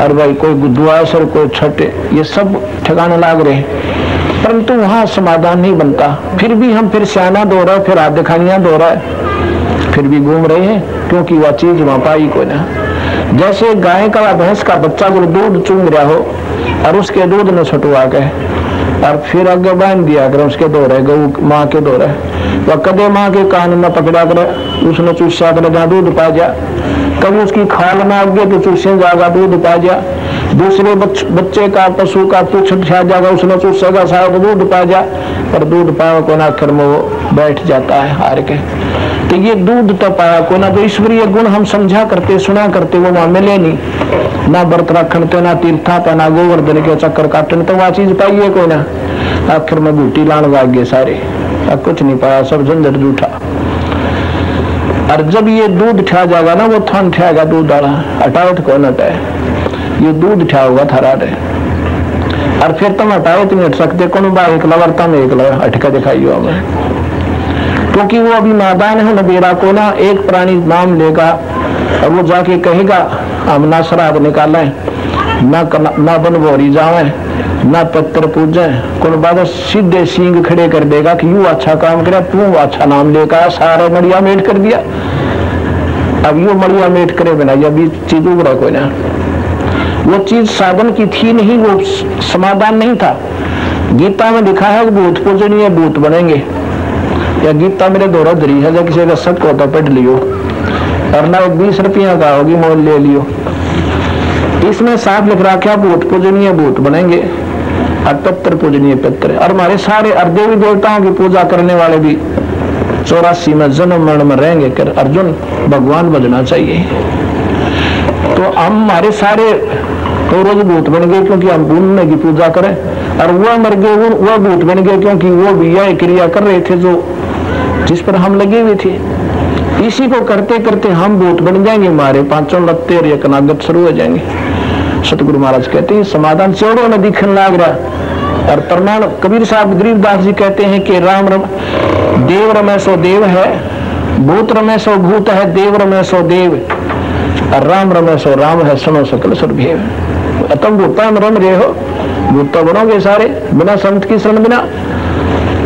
और भाई कोई गुद्वासर, कोई छठ, ये सब ठिकाने लाग रहे हैं। परंतु वहां समाधान नहीं बनता। फिर भी हम फिर सियाना दो रहे, फिर हाथ दिखानियां दो रहे, फिर भी घूम रहे हैं, क्योंकि वह चीज वहां पाई कोई ना। जैसे गाय का भैंस का बच्चा को दूध चूंग रहा हो और उसके दूध न छुटवा के और फिर आगे बांध दिया कर उसके दो रहे, गऊ माँ के दो रहे, वह कदे माँ के कान न पकड़ा कर उसने चूसा कर जहाँ दूध पा जा, कभी उसकी खाल में आगे तो चूसे जाएगा दूध पा जा, दूसरे बच्चे का पशु का पूछ जाएगा उसने चूसेगा सारा दूध पा जा, पर दूध पाया को ना आखिर में वो बैठ जाता है हार के। तो ये दूध तो पाया को ना, तो ईश्वरीय गुण हम समझा करते सुना करते वो वहां मिले नहीं, ना व्रत रखन तो ना तीर्था तो ना गोवर्धन के चक्कर काटन, तो वह चीज पाइए कोई ना। आखिर में बूटी लान भाग गए सारे, अब कुछ नहीं पाया, सब झंझट जूठा। और जब ये दूध ठा जाएगा ना, वो थान ठेगा दूध वाला हटावट कौन हटाए, ये दूध ठा होगा थारा रे। और फिर तुम हटाओ तो नहीं हट सकते, कौन बा एक लवरता में एक लवर हटका दिखाइयो हमें, क्योंकि वो अभी मैदान है नबेरा को ना। एक प्राणी नाम लेगा और वो जाके कहेगा हम ना शराब निकालें, ना बनभोरी जावे, ना पत्थर पूजे, कौन बात सीधे सींग खड़े कर देगा कि यू अच्छा काम करे, तू अच्छा नाम लेकर सारे मड़िया मेट कर दिया। अब यो मड़िया मेट करे बिना अभी चीज उगड़ा कोई ना, वो चीज साधन की थी नहीं, वो समाधान नहीं था। गीता में लिखा है भूत पूजनीय भूत बनेंगे, या गीता मेरे दोहरा धरी है, किसी का शक हो तो पढ़ लियो, और ना 20 रुपया का होगी मोल ले लियो। इसमें साफ लिख रखा भूत पूजनीय भूत बनेंगे और पितर पूजनीय पितर। और हमारे सारे देवी देवताओं की पूजा करने वाले भी 84 में जन्म मरण में रहेंगे कर अर्जुन भगवान बजना चाहिए। तो हम हमारे सारे तो रोज भूत बन गए क्योंकि हम पुण्य की पूजा करें, और वह मर गए वह भूत बन गए क्योंकि वो भी यह क्रिया कर रहे थे जो जिस पर हम लगे हुए थे। इसी को करते करते हम भूत बन जाएंगे, हमारे पांचों लत्ते और एक नागत शुरू हो जाएंगे। सतगुरु महाराज कहते हैं समाधान चौड़ों में दिखने लग रहा। और प्रमाण कबीर साहब गरीबदास जी कहते हैं कि राम रम देव रमे सो देव है, भूत रमे सो भूत है, देव रमे सो देव, और राम रमे सो राम है, सुनो सकल सुरभेव। तुम भूता में रम रहे हो, भूत तो बनोगे सारे बिना संत की शरण बिना।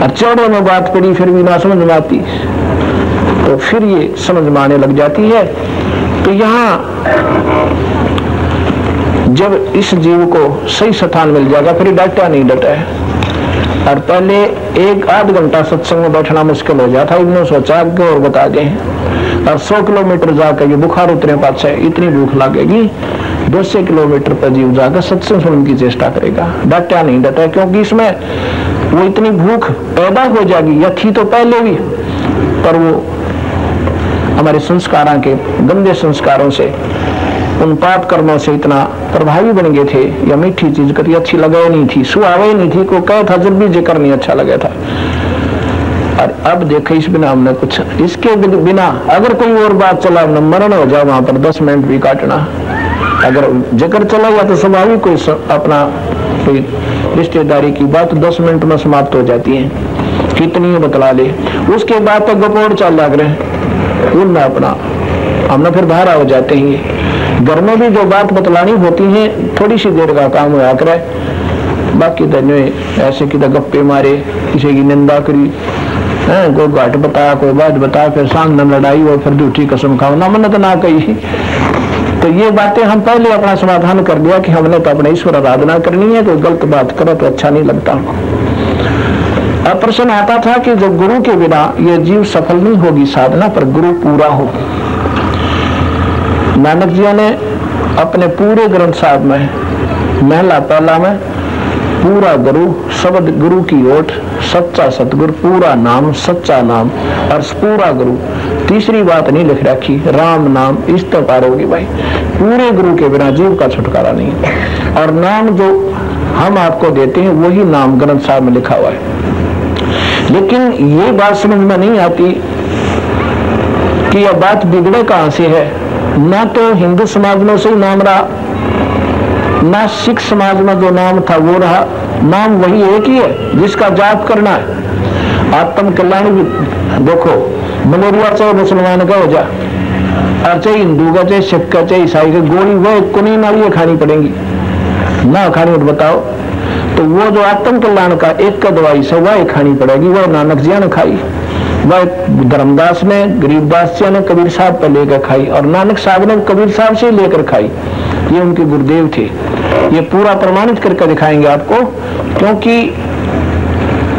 और चौड़ों में बात पड़ी फिर भी ना समझ में आती, तो फिर ये समझ में आने लग जाती है। तो यहाँ जब इस जीव को सही स्थान मिल जाएगा फिर डटा नहीं डटा है। और पहले 1-8 घंटा सत्संग में बैठना मुश्किल हो जाता, इन्होंने सोचा कि और बता दें। और 100 किलोमीटर जाकर ये बुखार उतरे पास है, इतनी भूख लगेगी 200 किलोमीटर पर जीव जाकर सत्संग सुनने की चेष्टा करेगा। डटा नहीं डटा, क्योंकि इसमें वो इतनी भूख पैदा हो जाएगी, या थी तो पहले भी, पर वो हमारे संस्कारों के गंदे संस्कारों से, उन पाप कर्मों से इतना प्रभावी बन गए थे, या मीठी चीज कभी अच्छी लगे नहीं थी, सुहावे नहीं थी, को कहा था जब भी जिक्र नहीं अच्छा लगा था। और अब देखे इस बिना हमने कुछ, इसके बिना अगर कोई और बात चला न मरण हो जाए वहां पर 10 मिनट भी काटना। अगर जिक्र चला गया तो स्वाभाविक कोई अपना कोई रिश्तेदारी की बात 10 मिनट में समाप्त हो जाती है, कितनी बतला ले। उसके बाद तो गपोड़ चल लग रहे उनमें अपना हमने फिर बाहर हो जाते हैं। घर में भी जो बात बतलानी होती है थोड़ी सी देर का काम हुआ करे, बाकी तो ऐसे कि गप्पे मारे, किसी की निंदा करी, कोई घाट बताया, कोई बात बताया, फिर सामने लड़ाई और फिर झूठी कसम खाओ ना मन्नत ना कही। तो ये बातें हम पहले अपना समाधान कर दिया कि हमने तो अपने ईश्वर आराधना करनी है, कोई गलत बात करो तो अच्छा नहीं लगता। अब प्रश्न आता था कि जब गुरु के बिना ये जीव सफल नहीं होगी साधना, पर गुरु पूरा हो। नानक जी ने अपने पूरे ग्रंथ साहब में महला पहला में पूरा गुरु शब्द गुरु की ओट, सच्चा सतगुरु, पूरा नाम सच्चा नाम, और पूरा गुरु तीसरी बात नहीं लिख रखी, राम नाम। इस तो पार होगी भाई, पूरे गुरु के बिना जीव का छुटकारा नहीं। और नाम जो हम आपको देते हैं वही नाम ग्रंथ साहब में लिखा हुआ है। लेकिन ये बात समझ में नहीं आती कि यह बात बिगड़े कहां से है। ना तो हिंदू समाज में सही नाम रहा, ना सिख समाज में जो नाम था वो रहा। नाम वही एक ही है जिसका जाप करना है। आत्म कल्याण भी देखो, मलेरिया चाहे मुसलमान का हो जा, और चाहे हिंदू का, चाहे सिख का, चाहे ईसाई का, गोली वह कुनी नाली खानी पड़ेगी ना खानी मत बताओ। तो वो जो आत्म कल्याण का एक का दवाई से वह खानी पड़ेगी, वह नानक जी ने खाई, वह धर्मदास ने, गरीबदास जी ने कबीर साहब पर लेकर खाई, और नानक साहब ने कबीर साहब से लेकर खाई। ये उनके गुरुदेव थे। ये पूरा प्रमाणित करके दिखाएंगे आपको, क्योंकि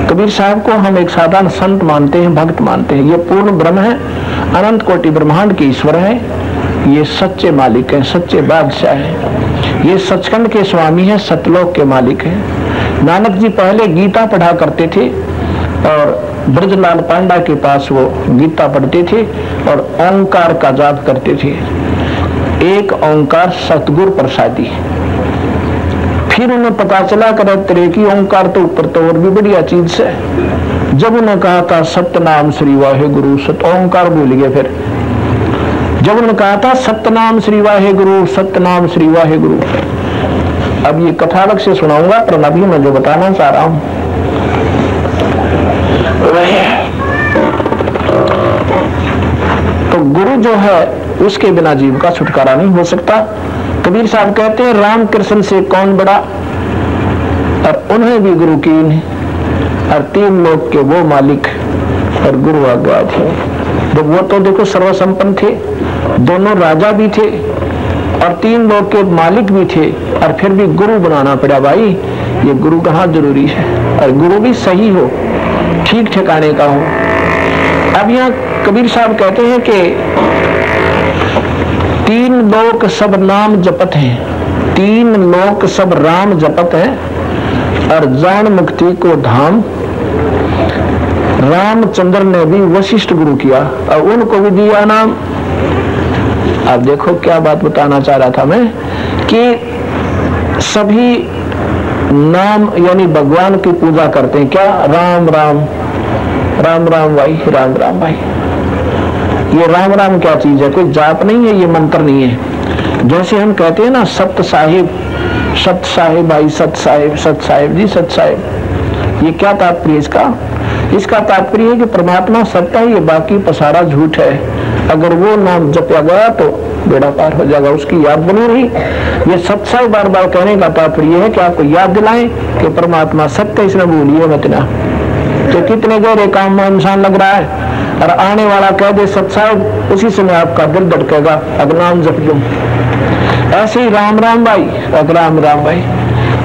कबीर साहब को हम एक साधारण संत मानते हैं, भक्त मानते हैं। ये पूर्ण ब्रह्म है, अनंत कोटि ब्रह्मांड के ईश्वर है, ये सच्चे मालिक हैं, सच्चे बादशाह हैं, ये सचखंड के स्वामी हैं, सतलोक के मालिक हैं। नानक जी पहले गीता पढ़ा करते थे, और ब्रजलाल पांडा के पास वो गीता पढ़ते थे और ओंकार का जाप करते थे। एक ओंकार सतगुरु प्रसादी। फिर उन्हें पता चला कर तरह की ओंकार तो ऊपर तो और भी बढ़िया चीज है। जब उन्हें कहा था सतनाम श्री वाहे गुरु, सत ओंकार भूल गए। फिर जब उन्हें कहा था सतनाम श्री वाहे गुरु, सतनाम श्री वाहे गुरु। अब ये कथा अलग से सुनाऊंगा, पर अभी मैं जो बताना चाह रहा हूं तो गुरु जो है उसके बिना जीव का छुटकारा नहीं हो सकता। कबीर साहब कहते हैं राम कृष्ण से कौन बड़ा, और उन्हें भी गुरु कीन, और 3 लोक के वो मालिक और गुरु आज्ञा थे। तो वो तो देखो सर्वसंपन्न थे, दोनों राजा भी थे और 3 लोग के मालिक भी थे, और फिर भी गुरु बनाना पड़ा। भाई ये गुरु कहाँ जरूरी है, और गुरु भी सही हो, ठीक ठिकाने का हो। अब यहाँ कबीर साहब कहते हैं कि 3 लोक सब नाम जपत हैं, 3 लोक सब राम जपत हैं, और जान मुक्ति को धाम। रामचंद्र ने भी वशिष्ठ गुरु किया और उनको भी दिया नाम। अब देखो क्या बात बताना चाह रहा था मैं, कि सभी नाम यानी भगवान की पूजा करते हैं। क्या? राम राम राम राम भाई, राम राम भाई। ये राम राम क्या चीज है? कोई जाप नहीं है, ये मंत्र नहीं है। जैसे हम कहते हैं ना सत साहिब, सत साहिब भाई, सत साहिब, सत साहिब जी, सत साहिब। ये क्या तात्पर्य इसका? इसका तात्पर्य है कि परमात्मा सत्य है, ये बाकी पसारा झूठ है। अगर वो नाम जपया गया तो बेड़ा पार हो जाएगा, उसकी याद बनी रही। ये सत्संग बार बार कहने का तात्पर्य है कि आपको याद दिलाएं कि परमात्मा सत्य, इसने भूलिए मत ना। तो कितने गहरे काम में इंसान लग रहा है, और आने वाला कह दे सत्संग, उसी समय आपका दिल धड़केगा, अब नाम जप लूं। ऐसे ही राम राम भाई, अब राम राम भाई,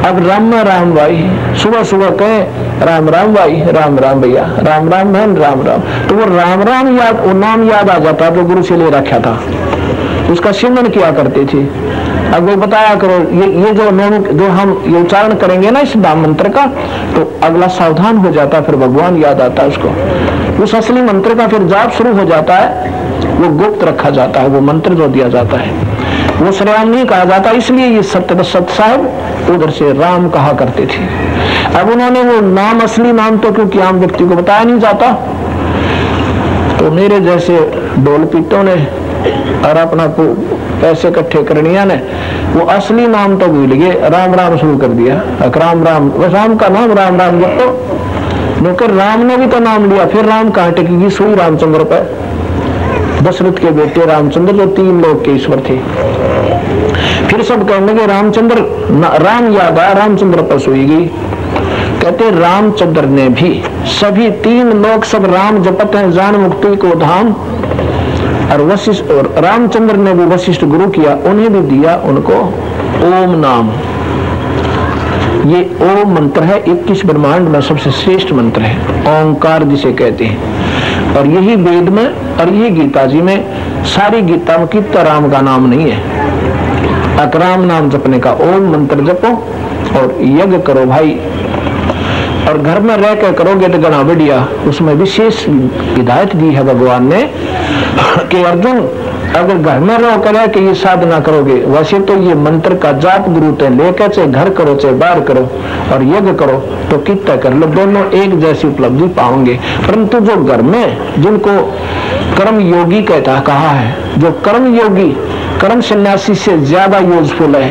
अब राम राम भाई, सुबह सुबह कहें राम राम भाई, राम राम भैया, राम राम बहन, राम राम। तो वो राम राम याद, वो नाम याद आ जाता जो गुरु से ले रखा था, उसका सिमरन किया करते थे। अब वो बताया करो, ये जो हम ये उच्चारण करेंगे ना इस नाम मंत्र का, तो अगला सावधान हो जाता, फिर भगवान याद आता है उसको। उस असली मंत्र का फिर जाप शुरू हो जाता है, वो गुप्त रखा जाता है, वो मंत्र जो दिया जाता है वो श्रेयाम नहीं कहा जाता। इसलिए ये सत्य साहब उधर से राम कहा करते थे। अब उन्होंने वो नाम, असली नाम तो क्योंकि आम व्यक्ति को बताया नहीं जाता, तो मेरे जैसे ढोल पीटों ने और अपना पैसे इकट्ठे करनिया ने वो असली नाम तो भूल गए, राम राम शुरू कर दिया। राम राम, राम का नाम राम राम जपो। नौकर राम ने भी तो नाम लिया, फिर राम कहाँ टिकेगी? सुई रामचंद्र पे, दशरथ के बेटे रामचंद्र जो 3 लोक के ईश्वर थे। फिर सब कहने लगे रामचंद्र, राम याद आया, रामचंद्र पर सोई गई। कहते रामचंद्र ने भी सभी 3 लोक सब राम जपत हैं, जान मुक्ति को धाम। और वशिष्ठ, और रामचंद्र ने भी वशिष्ठ गुरु किया, उन्हें भी दिया उनको ओम नाम। ये ओम मंत्र है, 21 ब्रह्मांड में सबसे श्रेष्ठ मंत्र है, ओंकार जिसे कहते हैं। और यही वेद में और यही गीता जी में, सारी गीता में कितना राम का नाम नहीं है। अकराम नाम जपने का, ओम मंत्र जपो और यज्ञ करो भाई। और घर में रह कर करोगे तो गणा बढ़िया। उसमें विशेष हिदायत दी है भगवान ने कि अर्जुन अगर घर में रहो करे कि ये साधना करोगे, वैसे तो ये मंत्र का जाप गुरु ते लेकर चाहे घर करो चाहे बाहर करो और यज्ञ करो तो कितना कर लो, दोनों एक जैसी उपलब्धि पाओगे। परंतु जो घर में, जिनको कर्म योगी कहता कहा है, जो कर्म योगी कर्म सन्यासी से ज्यादा यूजफुल है,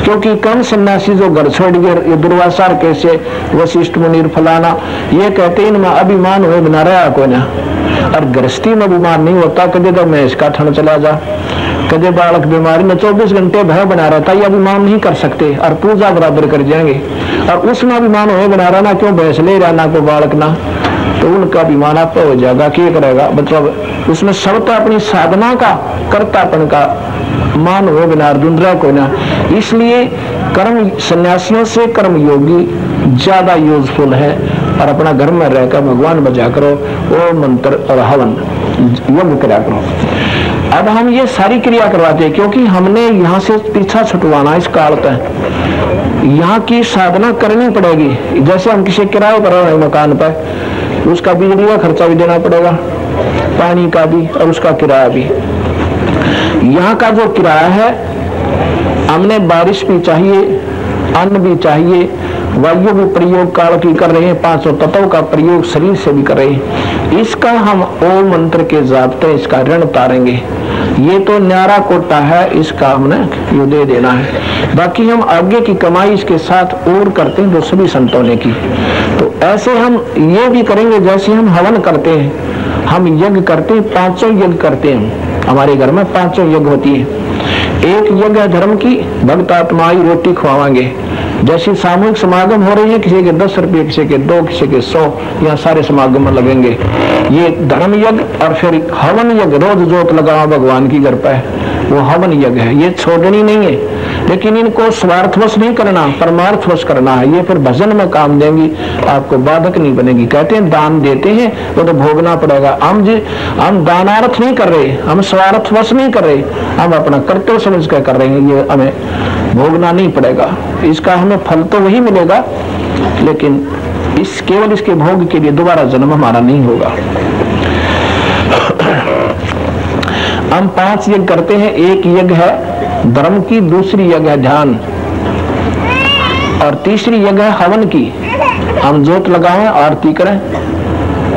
क्योंकि कर्म सन्यासी जो घर छोड़ गए, ये दुर्वासा कैसे वशिष्ठ मुनीर फलाना ये कहते हैं इनमें अभिमान हुए बिना रहा कोई ना। और गृहस्थी में बीमार नहीं होता, कदे तो मैं इसका ठंड चला जा, कदे बालक बीमारी में 24 घंटे भय बना रहता, ये अभिमान नहीं कर सकते और पूजा बराबर कर जाएंगे। और उसमें अभिमान हुए बना रहना, क्यों भैंस ले रहना को बालक ना, तो उनका अभिमान आप हो जाएगा, क्या करेगा। मतलब उसमें सबका अपनी साधना का कर्तापन का मान हो बिना अर्जुन रह कोई ना। इसलिए कर्म सन्यासियों से कर्म योगी ज्यादा यूजफुल है। और अपना घर में रहकर भगवान बजा करो, वो मंत्र और हवन यज्ञ करा करो। अब हम ये सारी क्रिया करवाते हैं क्योंकि हमने यहाँ से पीछा छुटवाना इस काल तक, यहाँ की साधना करनी पड़ेगी। जैसे हम किसी किराए पर रहे मकान पर, उसका बिजली का खर्चा भी देना पड़ेगा, पानी का भी और उसका किराया भी। यहाँ का जो किराया है, हमने बारिश भी चाहिए, अन्न भी चाहिए, वायु भी प्रयोग काल की कर रहे हैं, 500 तत्वों का प्रयोग शरीर से भी कर रहे हैं। इसका हम ओम मंत्र के जापते इसका ऋण उतारेंगे। ये तो न्यारा कोटा है, इसका हमने यो दे देना है। बाकी हम आगे की कमाई इसके साथ और करते हैं जो सभी संतों ने की। तो ऐसे हम ये भी करेंगे, जैसे हम हवन करते हैं, हम यज्ञ करते हैं, 5 यज्ञ करते हैं। हमारे घर में 5 यज्ञ होती है। एक यज्ञ धर्म की, भक्त आत्माई रोटी खुआवाएंगे। जैसे सामूहिक समागम हो रहे हैं, किसी के 10 रुपये, किसी के 2, किसी के 100, यहाँ सारे समागम में लगेंगे। ये धर्म यज्ञ और फिर हवन यज्ञ, रोज जोत लगाओ भगवान की घर पे, वो हवन यज्ञ है। ये छोड़नी नहीं है, लेकिन इनको स्वार्थवश नहीं करना, परमार्थवश करना है। ये फिर भजन में काम देंगी, आपको बाधक नहीं बनेगी। कहते हैं दान देते हैं वो तो भोगना पड़ेगा। हम दानार्थ नहीं कर रहे, हम स्वार्थवश नहीं कर रहे, हम अपना कर्तव्य समझ कर कर रहे हैं। ये हमें भोगना नहीं पड़ेगा, इसका हमें फल तो वही मिलेगा, लेकिन केवल इसके भोग के लिए दोबारा जन्म हमारा नहीं होगा। हम 5 यज्ञ करते हैं। एक यज्ञ है धर्म की, दूसरी यज्ञ है ध्यान, और तीसरी यज्ञ है हवन की। हम जोत लगाएं, आरती करें,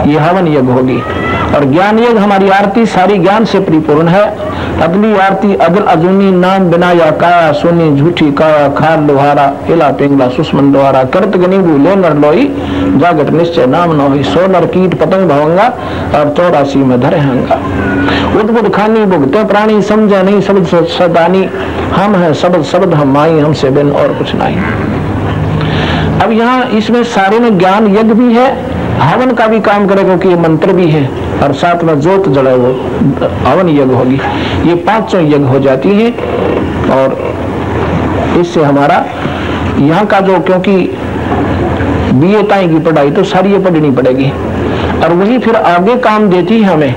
ये हवन यज्ञ होगी। और ज्ञान यज्ञ, हमारी आरती सारी ज्ञान से परिपूर्ण है। अगली आरती अदल अजूनी नाम बिना या काया सोनी झूठी काया खाल लोहारा इला पिंगला सुष्मन द्वारा करत गनीबू ले नर लोई जागत निश्चय नाम न होई 100 नर कीट पतंग भवंगा और 84 में धरे हंगा। उद्भुत खानी भुगते प्राणी समझे नहीं शब्द सदानी हम है शब्द शब्द हम माई हमसे बिन और कुछ नहीं। अब यहाँ इसमें सारे में ज्ञान यज्ञ भी है, हवन का भी काम करेगा क्योंकि ये मंत्र भी है, और साथ में जोत जड़े वो हवन यज्ञ होगी। ये 5 यज्ञ हो जाती है, और इससे हमारा यहाँ का जो, क्योंकि बीए ताई की पढ़ाई तो सारी ये पढ़नी पड़ेगी, और वही फिर आगे काम देती है हमें,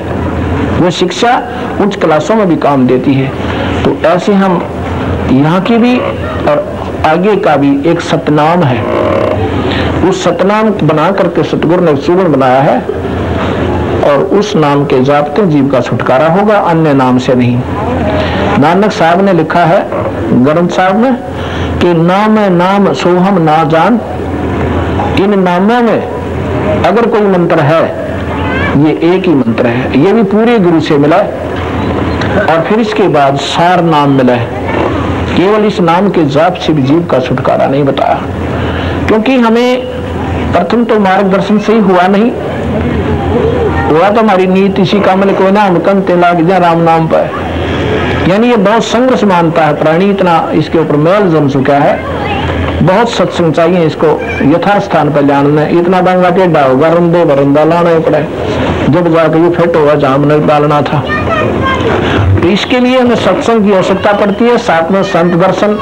वो शिक्षा उच्च क्लासों में भी काम देती है। तो ऐसे हम यहाँ की भी और आगे का भी एक सतनाम है, उस सतनाम बना करके सतगुरु ने सुगुण बनाया है, और उस नाम के जाप से जीव का छुटकारा होगा, अन्य नाम से नहीं। नानक साहब ने लिखा है ग्रंथ साहब में कि नाम है नाम सोहम ना जान, इन नामों में अगर कोई मंत्र है ये एक ही मंत्र है, ये भी पूरे गुरु से मिला है, और फिर इसके बाद सार नाम मिला है। केवल इस नाम के जाप से भी जीव का छुटकारा नहीं बताया, क्योंकि हमें प्रथम तो मार्गदर्शन सही हुआ नहीं, हुआ तो हमारी नीति इसी काम में कोई ना हम कंते लाग जा राम नाम पर, यानी ये बहुत संघर्ष मानता है प्राणी, इतना इसके ऊपर मैल जम चुका है, बहुत सत्संग चाहिए इसको यथास्थान पर जानना। इतना दंगा टेढ़ा होगा रुंदे बरुंदा लाना पड़े, जब जाकर ये फिट होगा जहां हमने डालना था। तो इसके लिए हमें सत्संग की आवश्यकता पड़ती है, साथ में संत दर्शन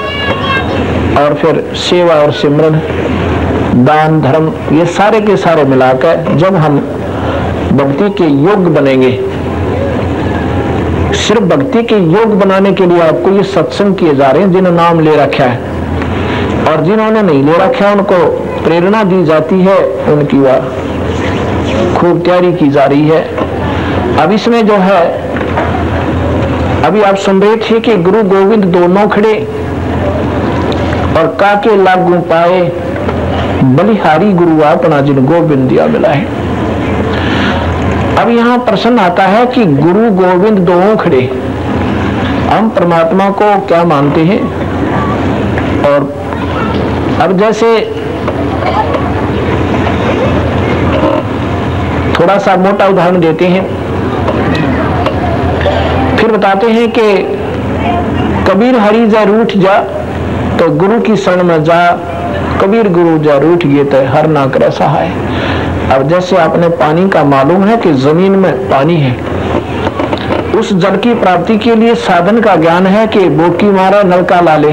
और फिर सेवा और सिमरन, दान धर्म, ये सारे के सारे मिलाकर जब हम भक्ति के योग्य बनेंगे। सिर्फ भक्ति के योग बनाने के लिए आपको ये सत्संग किए जा रहे हैं जिन्होंने नाम ले रखा है, और जिन्होंने नहीं ले रखा है उनको प्रेरणा दी जाती है, उनकी वह खूब तैयारी की जा रही है। अब इसमें जो है, अभी आप सुन रहे थे कि गुरु गोविंद दोनों खड़े और काके लागू पाए, बलिहारी गुरु अपना जिन गोविंद दिया मिला है। अब यहाँ प्रश्न आता है कि गुरु गोविंद दोनों खड़े, हम परमात्मा को क्या मानते हैं? और अब जैसे थोड़ा सा मोटा उदाहरण देते हैं, फिर बताते हैं कि कबीर हरि जा रूठ जा तो गुरु की शरण में जा, कबीर गुरु जा रूठ गए तो हर ना करे सहाय। अब जैसे आपने पानी का मालूम है कि जमीन में पानी है, उस जल की प्राप्ति के लिए साधन का ज्ञान है कि बोकी मारे नलका ला ले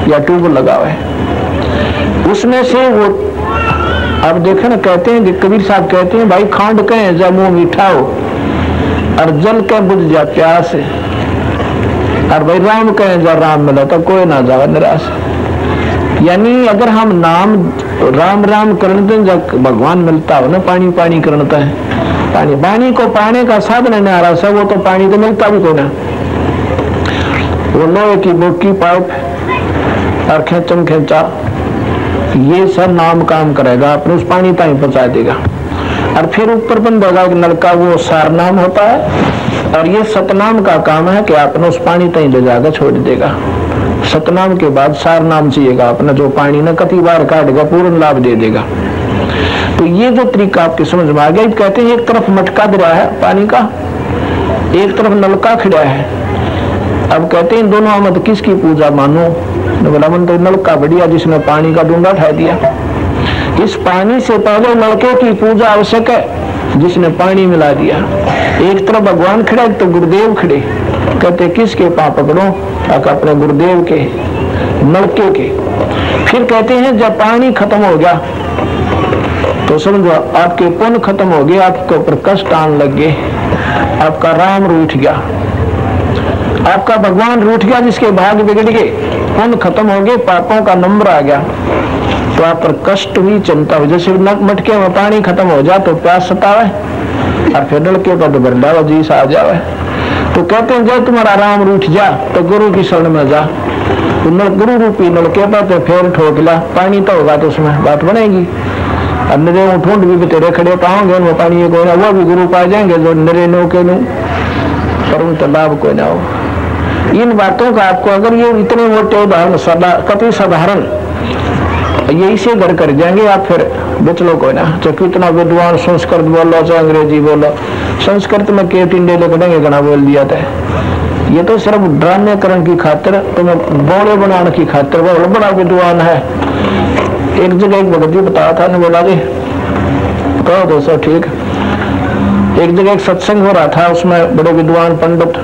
या ट्यूब लगावे, उसमें से वो अब देखे ना, कहते हैं कि कबीर साहब कहते हैं भाई खांड कहें जब मुंह मीठा हो और जल के बुझ जा प्यास, और भाई राम कहें जब राम मिला तो कोई ना जाए निराश। यानी अगर हम नाम राम राम करते जब भगवान मिलता हो ना, पानी पानी करता है, पानी पानी को पाने का साधन नहीं आ रहा सब, वो तो पानी तो मिलता भी कोई ना, वो लोहे की बोकी पाइप और खेचम खेचा, ये सब नाम काम करेगा, अपने उस पानी ताई पहुंचा देगा। और फिर ऊपर बंद होगा कि नलका, वो सार नाम होता है, और ये सतनाम का काम है कि आपने उस पानी ताई ले जाकर छोड़ देगा। सतनाम के बाद सार नाम चाहिएगा, अपना जो पानी न कति बार काटेगा पूर्ण लाभ दे देगा। तो ये जो तरीका आपके समझ में आ गया। कहते हैं एक तरफ मटका दे रहा है पानी का, एक तरफ नलका खड़ा है, अब कहते हैं दोनों मत किसकी पूजा मानो? बोला मन तो नलका बढ़िया जिसने पानी का डूंगा उठा दिया। इस पानी से पहले नलके की पूजा आवश्यक है जिसने पानी मिला दिया। एक तरफ भगवान खड़े तो गुरुदेव खड़े, कहते किसके पांव पकड़ो? अपने गुरुदेव के, नलके के। फिर कहते हैं जब पानी खत्म हो गया तो समझो आपके पुण्य खत्म हो गए, आपके ऊपर कष्ट आने लग गए, आपका राम रूठ गया, आपका भगवान रूठ गया, जिसके भाग बिगड़ गए, पुण्य खत्म हो गए, पापों का नंबर आ गया, तो आप पर कष्ट हुई, चिंता हुई। जैसे मटके में पानी खत्म हो जाए तो प्यास सतावे और फिर नलके पर बरला जी सा आ जावे। तो कहते हैं जब तुम्हारा राम रूठ जा तो गुरु की शरण में जा, तो गुरु रूपी नलके पर तो फिर ठोक ला, पानी तो होगा तो उसमें बात बनेगी। और नरे ठूंढ भी तेरे खड़े पाओगे वो पानी कोई ना, वो भी गुरु पा जाएंगे जो नरे नो के नो, पर उन तो लाभ कोई ना हो। इन बातों का आपको अगर ये इतने मोटे उदाहरण कति साधारण यही से घर कर जाएंगे आप, फिर बच लो कोई ना। चाहे कितना विद्वान संस्कृत बोलो चाहे अंग्रेजी बोलो, संस्कृत में के टिंडे लगेंगे घना बोल दिया था। ये तो सिर्फ ड्रामे करण की खातिर, तुम्हें बोले बनाने की खातिर वो बड़ा विद्वान है। एक जगह एक भगत जी बताया था, बोला जी कहो दोस्तों ठीक। एक जगह एक सत्संग हो रहा था, उसमें बड़े विद्वान पंडित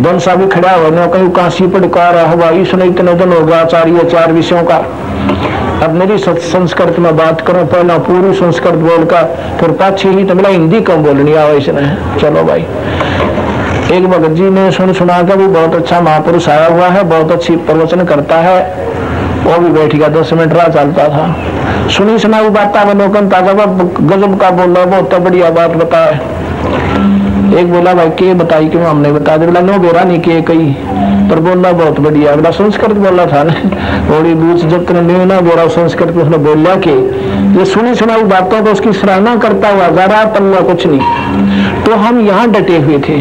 दोन सा भी खड़ा हुआ, कहीं काशी पढ़का रहा हुआ, इसने इतने दिन हो गया आचार्य 4 विषयों का। अब मेरी संस्कृत में बात करूं, पहला पूरी संस्कृत बोलकर फिर पाछी ही तो मिला हिंदी कम बोलनी आवे इसने। चलो भाई, एक भगत जी ने सुना के भी बहुत अच्छा महापुरुष आया हुआ है, बहुत अच्छी प्रवचन करता है, वो भी बैठ गया, 10 मिनट रहा चलता था। सुनी सुनाई बात गजब का बोला, बहुत बढ़िया बात बताए। एक बोला भाई के बताई क्यों? हमने बता दिया। बोला नो बेरा नहीं किए कई, पर बोलना बहुत बढ़िया। बोला संस्कृत बोला था ना, थोड़ी दूर जब तक ना बोला संस्कृत में उसने बोला कि ये सुनी सुनाई बातों को उसकी सराहना करता हुआ जरा पल्ला कुछ नहीं। तो हम यहाँ डटे हुए थे,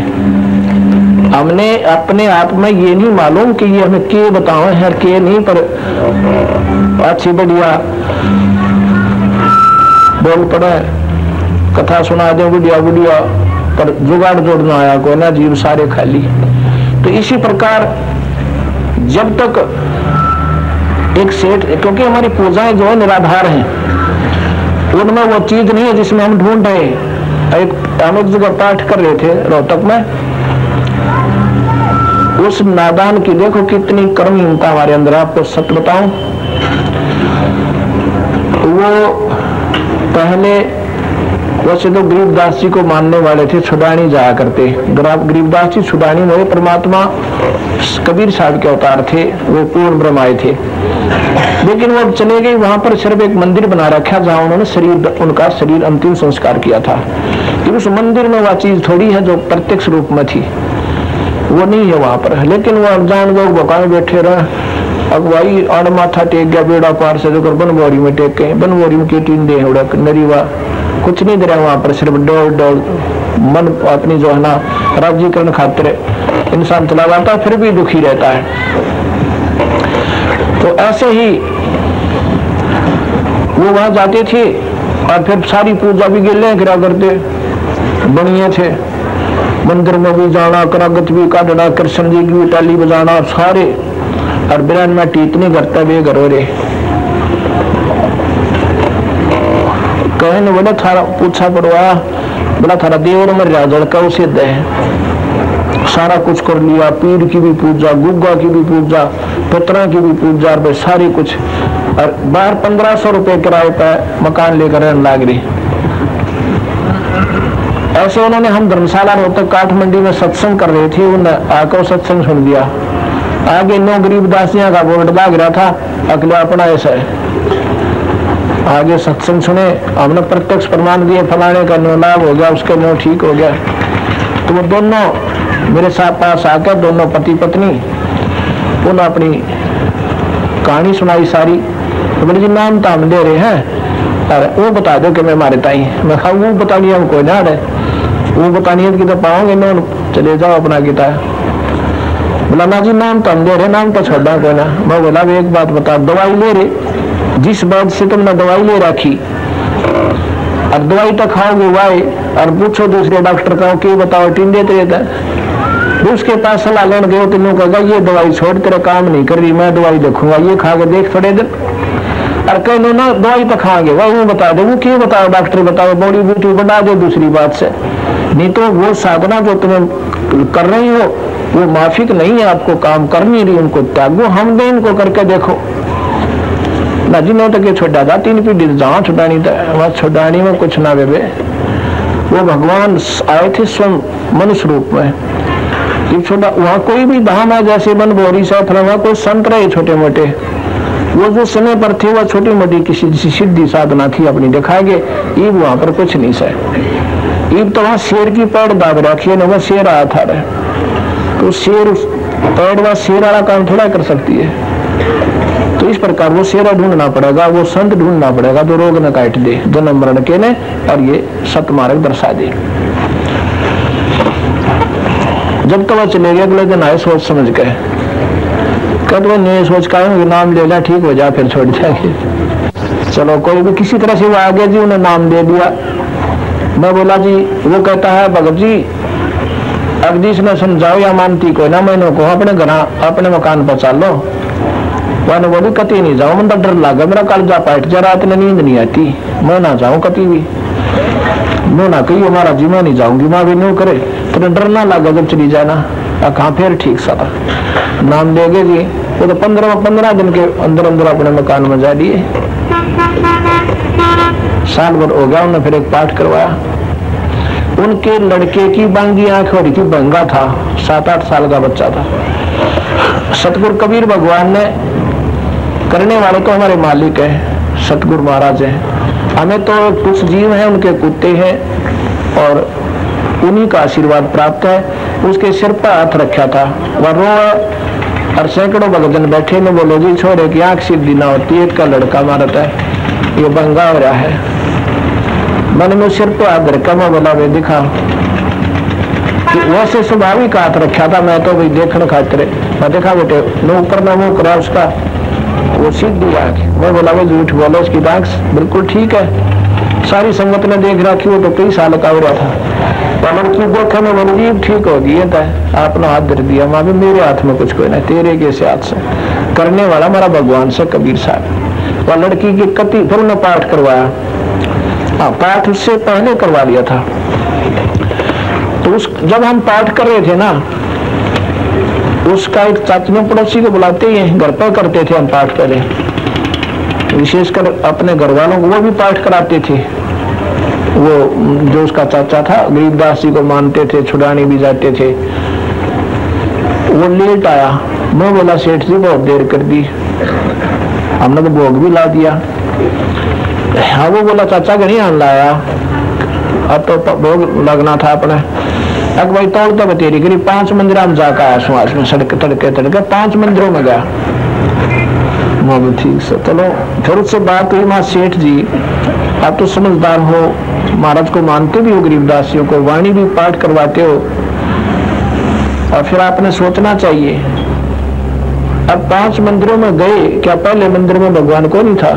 हमने अपने आप में ये नहीं मालूम कि ये हमें के बताओ है के नहीं, पर अच्छी बढ़िया बोल पड़े, कथा सुना दे बढ़िया बढ़िया, पर जुगाड़ जोड़ना आया को ना, जीव सारे खाली। तो इसी प्रकार जब तक एक सेठ, क्योंकि हमारी पूजाएं जो है निराधार हैं, उनमें वो चीज नहीं है जिसमें हम ढूंढ रहे हैं। एक हम एक जगह पाठ कर रहे थे रोहतक में, उस नादान की देखो कितनी कर्महीनता हमारे अंदर। आपको सच बताऊं, वो पहले वैसे तो गरीबदास जी को मानने वाले थे, छुड़ानी जाया करते। गरीबदास जी छुड़ानी में परमात्मा कबीर साहब के अवतार थे, वो पूर्ण ब्रह्माए थे। लेकिन वो चले गए, वहां पर सिर्फ एक मंदिर बना रखा जहां उन्होंने उनका शरीर अंतिम संस्कार किया था। कि उस मंदिर में वह चीज थोड़ी है जो प्रत्यक्ष रूप में थी, वो नहीं है वहां पर। लेकिन वो अनजान लोग बकाए बैठे रहे, अगुवाई आड़ माथा टेक गया बेड़ा पार से, जो बनबोरी में टेक गए, बनबोरी में केटीन दे उड़क नरीवा कुछ नहीं दे रहा वहां पर, सिर्फ डोल डोल मन अपनी जो है ना राज्यकरण खातिर इंसान चला जाता है, फिर भी दुखी रहता है। तो ऐसे ही वो वहां जाते थे और फिर सारी पूजा भी गिले गिरा करते, बनिए थे। मंदिर में भी जाना, करागत भी काटना, कृष्ण जी की भी टाली बजाना सारे, और बिरान में टीतनी करता भी घरों रे। कहने बोला थारा पूछा पड़वा, बोला थारा देवर में राजड़का उसे दे, सारा कुछ कर लिया, पीर की भी पूजा, गुग्गा की भी पूजा, पितरा की भी पूजा, भाई सारी कुछ। और बाहर 1500 रुपए किराए पर मकान लेकर रहने लाग रही। ऐसे उन्होंने, हम धर्मशाला रोहतक काठमंडी में सत्संग कर रहे थे, उन्होंने आकर सत्संग सुन लिया। आगे 9 गरीबदासियां का बोर्ड लाग रहा था, अगला अपना ऐसा है। आगे सत्संग सुने, हमने प्रत्यक्ष प्रमाण दिए, फलाने का नो लाभ हो गया, उसके नो ठीक हो गया। तो वो दोनों मेरे साथ पास आकर, दोनों पति पत्नी, उन्होंने अपनी कहानी सुनाई सारी। तो बोले जी नाम तो हम दे रहे हैं, अरे वो बता दो कि मैं मारे ताई। मैं खा वो बता लिया, हमको ना रहे वो बतानी की तो पाओगे ना, चले जाओ अपना गीता। बोला ना जी नाम तो हम दे रहे, नाम तो छोड़ा कोई ना। मैं बोला एक बात बता, दवाई ले रहे, जिस बात से तुमने दवाई ले रखी और दवाई तो खाओगे वाई, और पूछो दूसरे डॉक्टर का कि बताओ टिंडे तो रहता है, फिर उसके पास सलाह लेने गए तो लोग कहा ये दवाई छोड़, तेरा काम नहीं कर रही, मैं दवाई देखूंगा, ये खा के देख थोड़े दिन। और कहीं ना दवाई तो खाएंगे, वह बता दे, वो क्यों बताओ डॉक्टर बताओ, बॉडी ब्यूटी बढ़ा दे दूसरी बात से। नहीं तो वो साधना जो तुम्हें कर रही हो वो माफिक नहीं है, आपको काम कर नहीं रही, उनको त्यागो, हम दे इनको करके देखो ना जी। नो तक छोटा था 3 पीढ़ी जहाँ छुटानी था वह छुटानी में कुछ ना वे। वो भगवान आए थे स्वयं मनुष्य रूप में। छोटा वहाँ कोई भी धाम है जैसे बन बोरी से वहाँ कोई संत रहे छोटे मोटे, वो जो समय पर थे वह छोटी मोटी किसी सिद्धि साधना थी अपनी दिखाएंगे। ईब वहां पर कुछ नहीं सह, ईब तो वहां शेर की पैड़ दाब रखी है ना, वह शेर आया था रहे तो शेर पैड़ वह शेर वाला काम थोड़ा कर सकती है। तो इस प्रकार वो शेरा ढूंढना पड़ेगा, वो संत ढूंढना पड़ेगा तो रोग न काट दे जन्म मरण के ने और ये सतमार्ग दर्शा दे। जब तो वह चले गए अगले दिन आए सोच समझ के, कद वो नहीं सोच का नाम ले लिया ठीक हो जा फिर छोड़ जाएंगे। चलो कोई भी किसी तरह से वो आ गया जी, उन्हें नाम दे दिया। मैं बोला जी, वो कहता है भगत जी अगदीश ने समझाओ या मानती को ना, मैंने को अपने घर अपने मकान पर चालो। मैंने बोली कति नहीं जाऊं, मतलब डर लगा मेरा, कल जा बैठ जा, रात में नींद नहीं आती, मैं ना जाऊं कति भी, मैं ना कही हमारा जी मैं नहीं जाऊंगी, माँ भी नहीं करे तो डर ना लगा जब चली जाए ना। कहा फिर ठीक सा नाम देगे जी। वो तो 15 दिन के अंदर अंदर अपने मकान में जा दिए। साल भर हो गया, उन्होंने फिर एक पाठ करवाया। उनके लड़के की बांगी आंख हो रही थी, बंगा था, 7-8 साल का बच्चा था। सतगुरु कबीर भगवान ने, करने वाले तो हमारे मालिक है सतगुरु महाराज हैं, हमें तो कुछ जीव हैं उनके कुत्ते हैं और उन्हीं का आशीर्वाद प्राप्त है। उसके सिर पर हाथ रखा था, वह रो और सैकड़ों भगतजन बैठे ने बोलो जी छोरे की आंख सीधी ना होती, एक का लड़का मारता है, ये बंगा हो रहा है। मैंने मेरे सिर पर हाथ रखा, मैं बोला वे दिखा, वैसे स्वाभाविक हाथ रखा था, मैं तो भाई देखने खातिर मैं देखा बेटे नो ऊपर ना मुंह करा उसका, वो सीधी आंख। मैं बोला वो झूठ बोलो, उसकी आंख बिल्कुल ठीक है, सारी संगत ने देख रखी, वो तो कई साल का हो रहा था। लड़की देखा मैं बोली जी ठीक हो गई था, आपने हाथ धर दिया, माँ भी मेरे हाथ में कुछ कोई नहीं, तेरे कैसे हाथ से, करने वाला हमारा भगवान से कबीर साहब। वह लड़की की कति फिर उन्हें पाठ करवाया। हाँ पाठ उससे पहले करवा लिया था। तो जब हम पाठ कर रहे थे ना, उसका एक चाची में पड़ोसी को बुलाते ही घर पर करते थे हम पाठ पहले, विशेषकर अपने घर वालों को वो भी पाठ कराते थे। वो जो उसका चाचा था गरीबदास जी को मानते थे, छुड़ाने भी जाते थे। वो लेट आया, मैं बोला सेठ जी बहुत देर कर दी, हमने तो भोग भी ला दिया। हाँ वो बोला चाचा का नहीं आन लाया, अब तो भोग लगना था अपने। अब भाई तोड़ तो बतेरी करीब 5 मंदिर हम जाकर आया सुहास में, सड़क तड़के 5 मंदिरों में गया। ठीक से चलो फिर उससे बात हुई, माँ सेठ जी आप तो समझदार हो, महाराज को मानते भी हो, गरीबदासियों को वाणी भी पाठ करवाते हो, और फिर आपने सोचना चाहिए। अब 5 मंदिरों में गए, क्या पहले मंदिर में भगवान को नहीं था?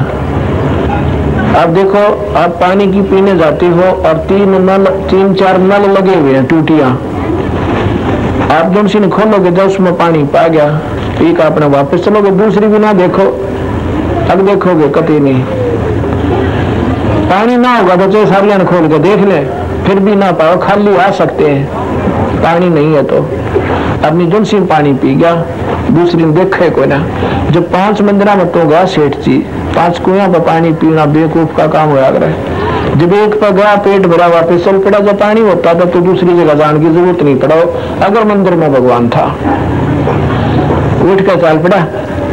आप देखो, आप पानी की पीने जाते हो और 3-4 नल लगे हुए हैं, टूटियां, आप जो सी खोलोगे तो उसमें पानी पा गया, एक आपने वापस चलोगे, दूसरी भी ना देखो, अब देखोगे कतई नहीं, पानी ना होगा तो चाहे सारियां खोल के देख ले फिर भी ना पाओ, खाली आ सकते हैं, पानी नहीं है तो अपनी जो सी पानी पी गया, दूसरी ने देखे कोई ना। जब 5 मंदिरा में तो गया सेठ जी, 5 कुएं पर पानी पीना बेवकूफ का काम होया करे। जब एक पर गया पेट भरा वापस चल पड़ा, जब पानी होता था तो दूसरी जगह जाने की जरूरत नहीं पड़ा। अगर मंदिर में भगवान था उठ कर चल पड़ा।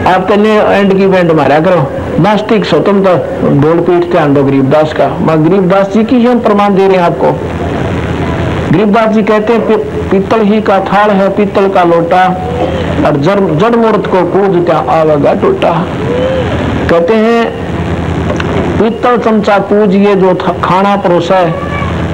आप तो एंड की बैंड मारा करो, नास्तिक सो तुम तो ढोल पीटते आंदो गरीबदास का। मैं गरीबदास जी की हम प्रमाण दे रहे हैं आपको। गरीबदास जी कहते हैं पीतल ही का थाल है पीतल का लोटा, और जड़ मूर्त को पूजता आवेगा टूटा। कहते हैं पीतल चमचा पूजिए जो खाना परोसा है,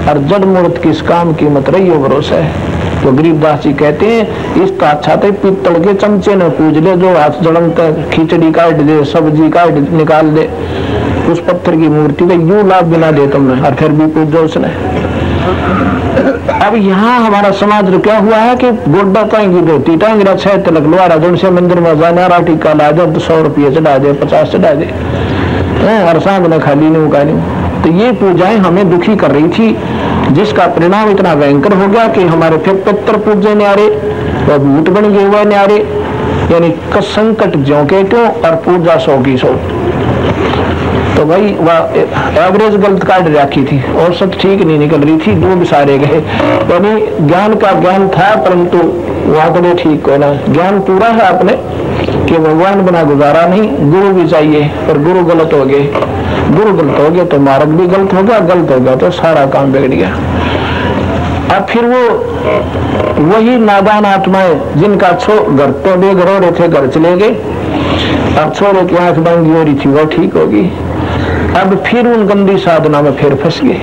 और जड़ मूर्त किस काम की मत रही हो भरोसा है। तो गरीबदास जी कहते हैं इसका अच्छा तो पीतल के चमचे न पूज ले, जो हाथ जड़म तक खिचड़ी काट दे, सब्जी काट निकाल दे, उस पत्थर की मूर्ति का यूं लाभ बिना दे तुमने, और फिर भी पूजो उसने। अब यहाँ हमारा समाज क्या हुआ है कि गोड्डा पाएंगी धोती टांगरा 6 तिलक लुआरा जो से मंदिर में जाना राठी का ला दे 100 रुपये चढ़ा दे 50 चढ़ा दे हर सांग ने खाली नहीं उगा नहीं। तो ये पूजाएं हमें दुखी कर रही थी, जिसका परिणाम इतना भयंकर हो गया कि हमारे फिर पितर पूजे न्यारे वह भूत बन गए हुए न्यारे, यानी संकट ज्यों के त्यों और पूजा 100 की 100। तो भाई वह एवरेज गलत काट रखी थी, औसत ठीक नहीं निकल रही थी, 2 बिसारे गए। यानी ज्ञान का ज्ञान था परंतु वहां तो ठीक हो ना, ज्ञान पूरा है आपने कि भगवान बना गुजारा नहीं, गुरु भी चाहिए, पर गुरु गलत हो गए, गुरु गलत हो गया तो मार्ग भी गलत हो गया तो सारा काम बिगड़ गया। अब फिर वो वही नादान आत्माएं जिनका घर तो बेघर हो रहे थे, घर चले गए, अब छोरे की आंख बंदी हो रही थी वो ठीक होगी, अब फिर उन गंदी साधना में फिर फंस गए।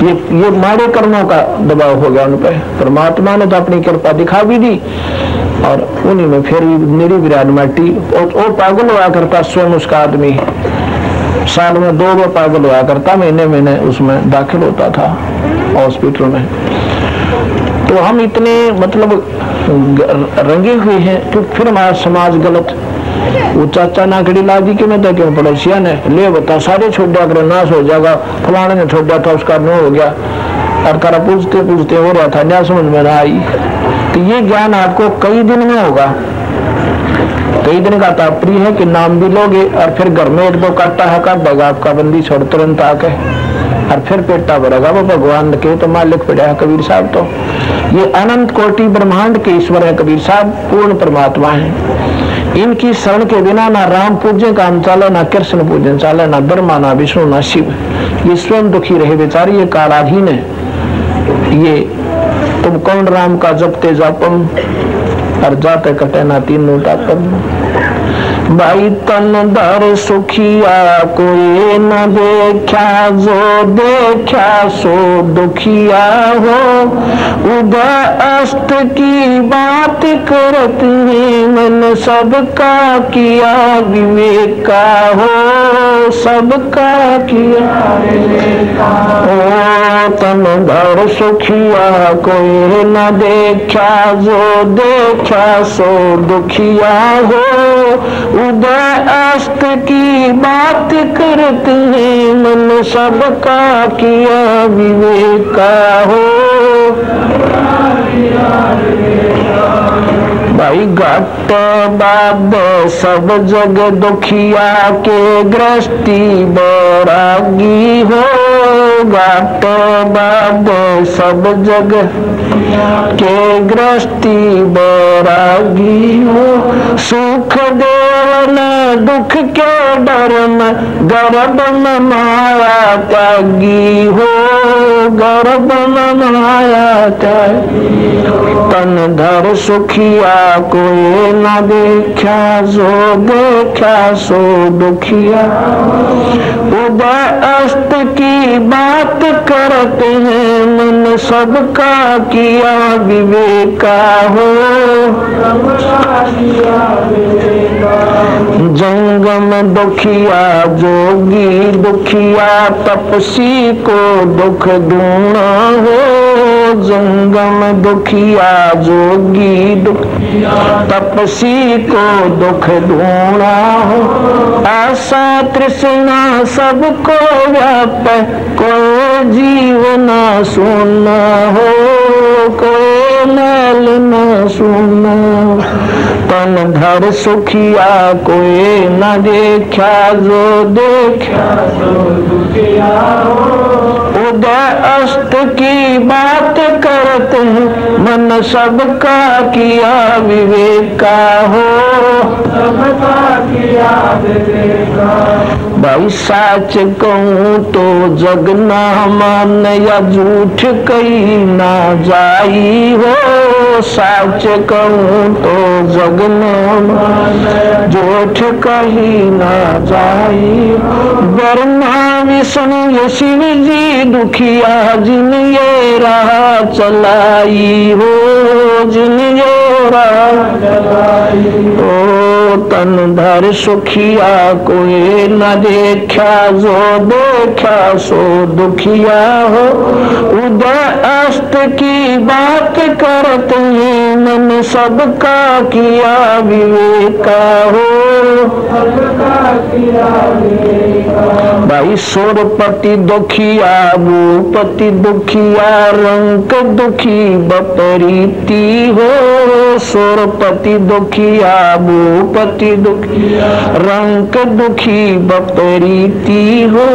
ये माड़े कर्मों का दबाव हो गया उन पर। परमात्मा ने तो अपनी कृपा दिखा भी दी और उन्हीं में फिर मेरी विराट माटी। और पागल हुआ करता स्वयं उसका आदमी, साल में 2 बार पागल हुआ करता, महीने उसमें दाखिल होता था हॉस्पिटल में। तो हम इतने मतलब रंगे हुए हैं कि फिर हमारा समाज गलत। वो चाचा नाकड़ी लादी के मैं तो क्यों पड़ोसिया ने ले बता सारे छोड़ा करो नाश हो जाएगा, फलाने ने छोड़ा था उसका नो हो गया, और करा पूछते पूछते हो रहा था, न्याय समझ में ना आई। तो ये ज्ञान आपको कई दिन में होगा, कई दिन का तात्पर्य है कि नाम भी लोगे और फिर घर में 1-2 काटा है काट देगा आपका बंदी छोड़ तुरंत आके, और फिर पेटा भरेगा वो भगवान के तो मालिक पड़ा है कबीर साहब। तो ये अनंत कोटि ब्रह्मांड के ईश्वर है कबीर साहब, पूर्ण परमात्मा है। इनकी शरण के बिना ना राम पूजन काम चाले, ना कृष्ण पूजन चाले, ना ब्रह्मा ना विष्णु ना शिव। ये स्वयं दुखी रहे बेचारी, ये कालाधीन है। ये तुम कौन राम का जपते जापम और जाते कटे ना 3 टापम। भाई तन दर सुखिया कोई न देखा, जो देखा सो दुखिया हो। उदय अस्त की बात करत है मन, सबका किया विवेका हो, सबका किया विवेका हो। तन दर सुखिया कोई न देखा, जो देखा सो दुखिया हो। उदय अस्त की बात करते हैं मन, सबका किया विवेका हो। भाई घट बाद सब जग दुखिया के, गृहस्थी बैरागी हो। घट बाद सब जग के, गृहस्थी बैरागी हो। सुख देव न दुख के डर में, गर्भ में माया त्यागी हो। गर्भ में माया त्यागी। तन धर सुखिया कोई न देखा, जो देखा सो दुखिया। उदय अस्त की बात करते हैं मन, सबका किया विवेका हो। जंगम दुखिया जोगी दुखिया, तपसी को दुख दूना हो। जंगम दुखिया जोगी दुखिया, तपसी को दुख दूना हो। आशा तृष्णा सबको व्याप, कोई जीवन सुना हो। कोई मैल न सुना। तन धर सुखिया कोई न देखा, जो देखा सो दुखिया हो। उदय अस्त की बात करते मन, सबका किया विवेका हो। सबका किया विवेका। भाई साच कहूँ तो जग ना मान, या झूठ कही ना जाई हो। साच कहूँ तो जग ना मान, झूठ कही ना जाई। ब्रह्मा विष्णु शिव जी दुखिया, जिन ये राह चलाई हो। जिन ये राह चलाई हो। तन धर सुखिया, कोई न देखा जो देखा सो दुखिया हो। उदय अस्त की बात करते हैं, मन सबका किया विवेका हो। भाई सोरपति दुखिया, भूपति दुखिया, रंक दुखी बपरीती हो। सोरपति दुखिया, भूपति दुखी, रंक दुखी बपरीती हो।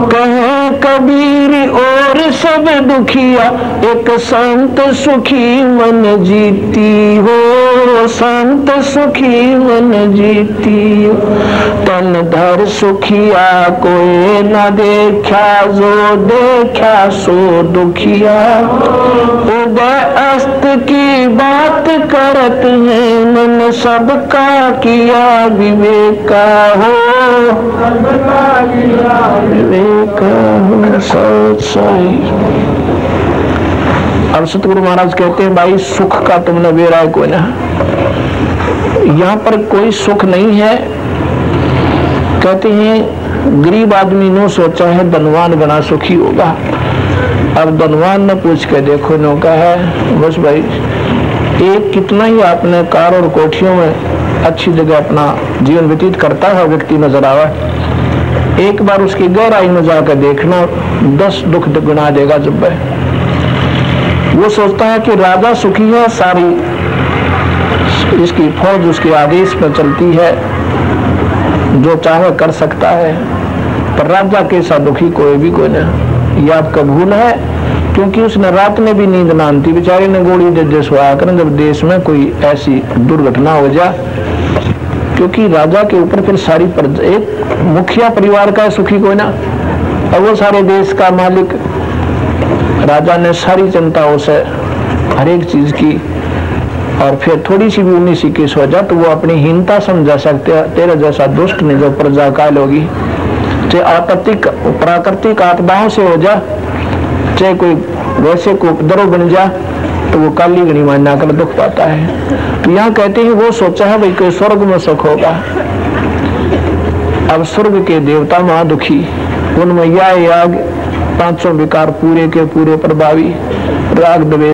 कहे कबीर और सब दुखिया, एक संत सुखी मन जीती हो। संत सुखी मन जीती हो। तन धर सुखिया, कोई न देखा जो देखा सो दुखिया। उदय अस्त की बात करत है, मन सबका किया विवेका हो। विवेका हो सच्चाई। अब सतगुरु महाराज कहते हैं भाई सुख का तुमने बेरा है कोई ना, यहाँ पर कोई सुख नहीं है। कहते हैं गरीब आदमी ने सोचा है धनवान बना सुखी होगा। अब धनवान ने पूछ के देखो नो का है बस भाई एक कितना ही आपने कार और कोठियों में अच्छी जगह अपना जीवन व्यतीत करता है व्यक्ति नजर आवा, एक बार उसकी गहराई में जाकर देखना 10 दुख गुना देगा। जब वो सोचता है कि राजा सुखी है, सारी इसकी फौज उसके आदेश पर चलती है, जो चाहे कर सकता है, पर राजा के साथ दुखी कोई भी कोई नहीं। ये आपका भूल है, क्योंकि उसने रात में भी नींद ना आती, बेचारे ने गोली दे सोया करें जब देश में कोई ऐसी दुर्घटना हो जाए। क्योंकि राजा के ऊपर फिर सारी एक मुखिया परिवार का सुखी कोई ना, और वो सारे देश का मालिक। राजा ने सारी जनताओं से हर एक चीज की, और फिर थोड़ी सी भी 19-21 हो जाए तो वो अपनी हीनता समझा सकते हैं। तेरे जैसा दुष्ट ने जो प्रजा कायल होगी, चाहे आपत्तिक प्राकृतिक आपदाओं से हो जा, चाहे कोई वैसे को उपद्रव बन जा, तो वो काली गणी मानना कर दुख पाता है। तो यहाँ कहते हैं वो सोचा है भाई कोई स्वर्ग में सुख होगा। अब स्वर्ग के देवता महा दुखी, उनमें याग 500 विकार पूरे के पूरे प्रभावी, राग द्वेष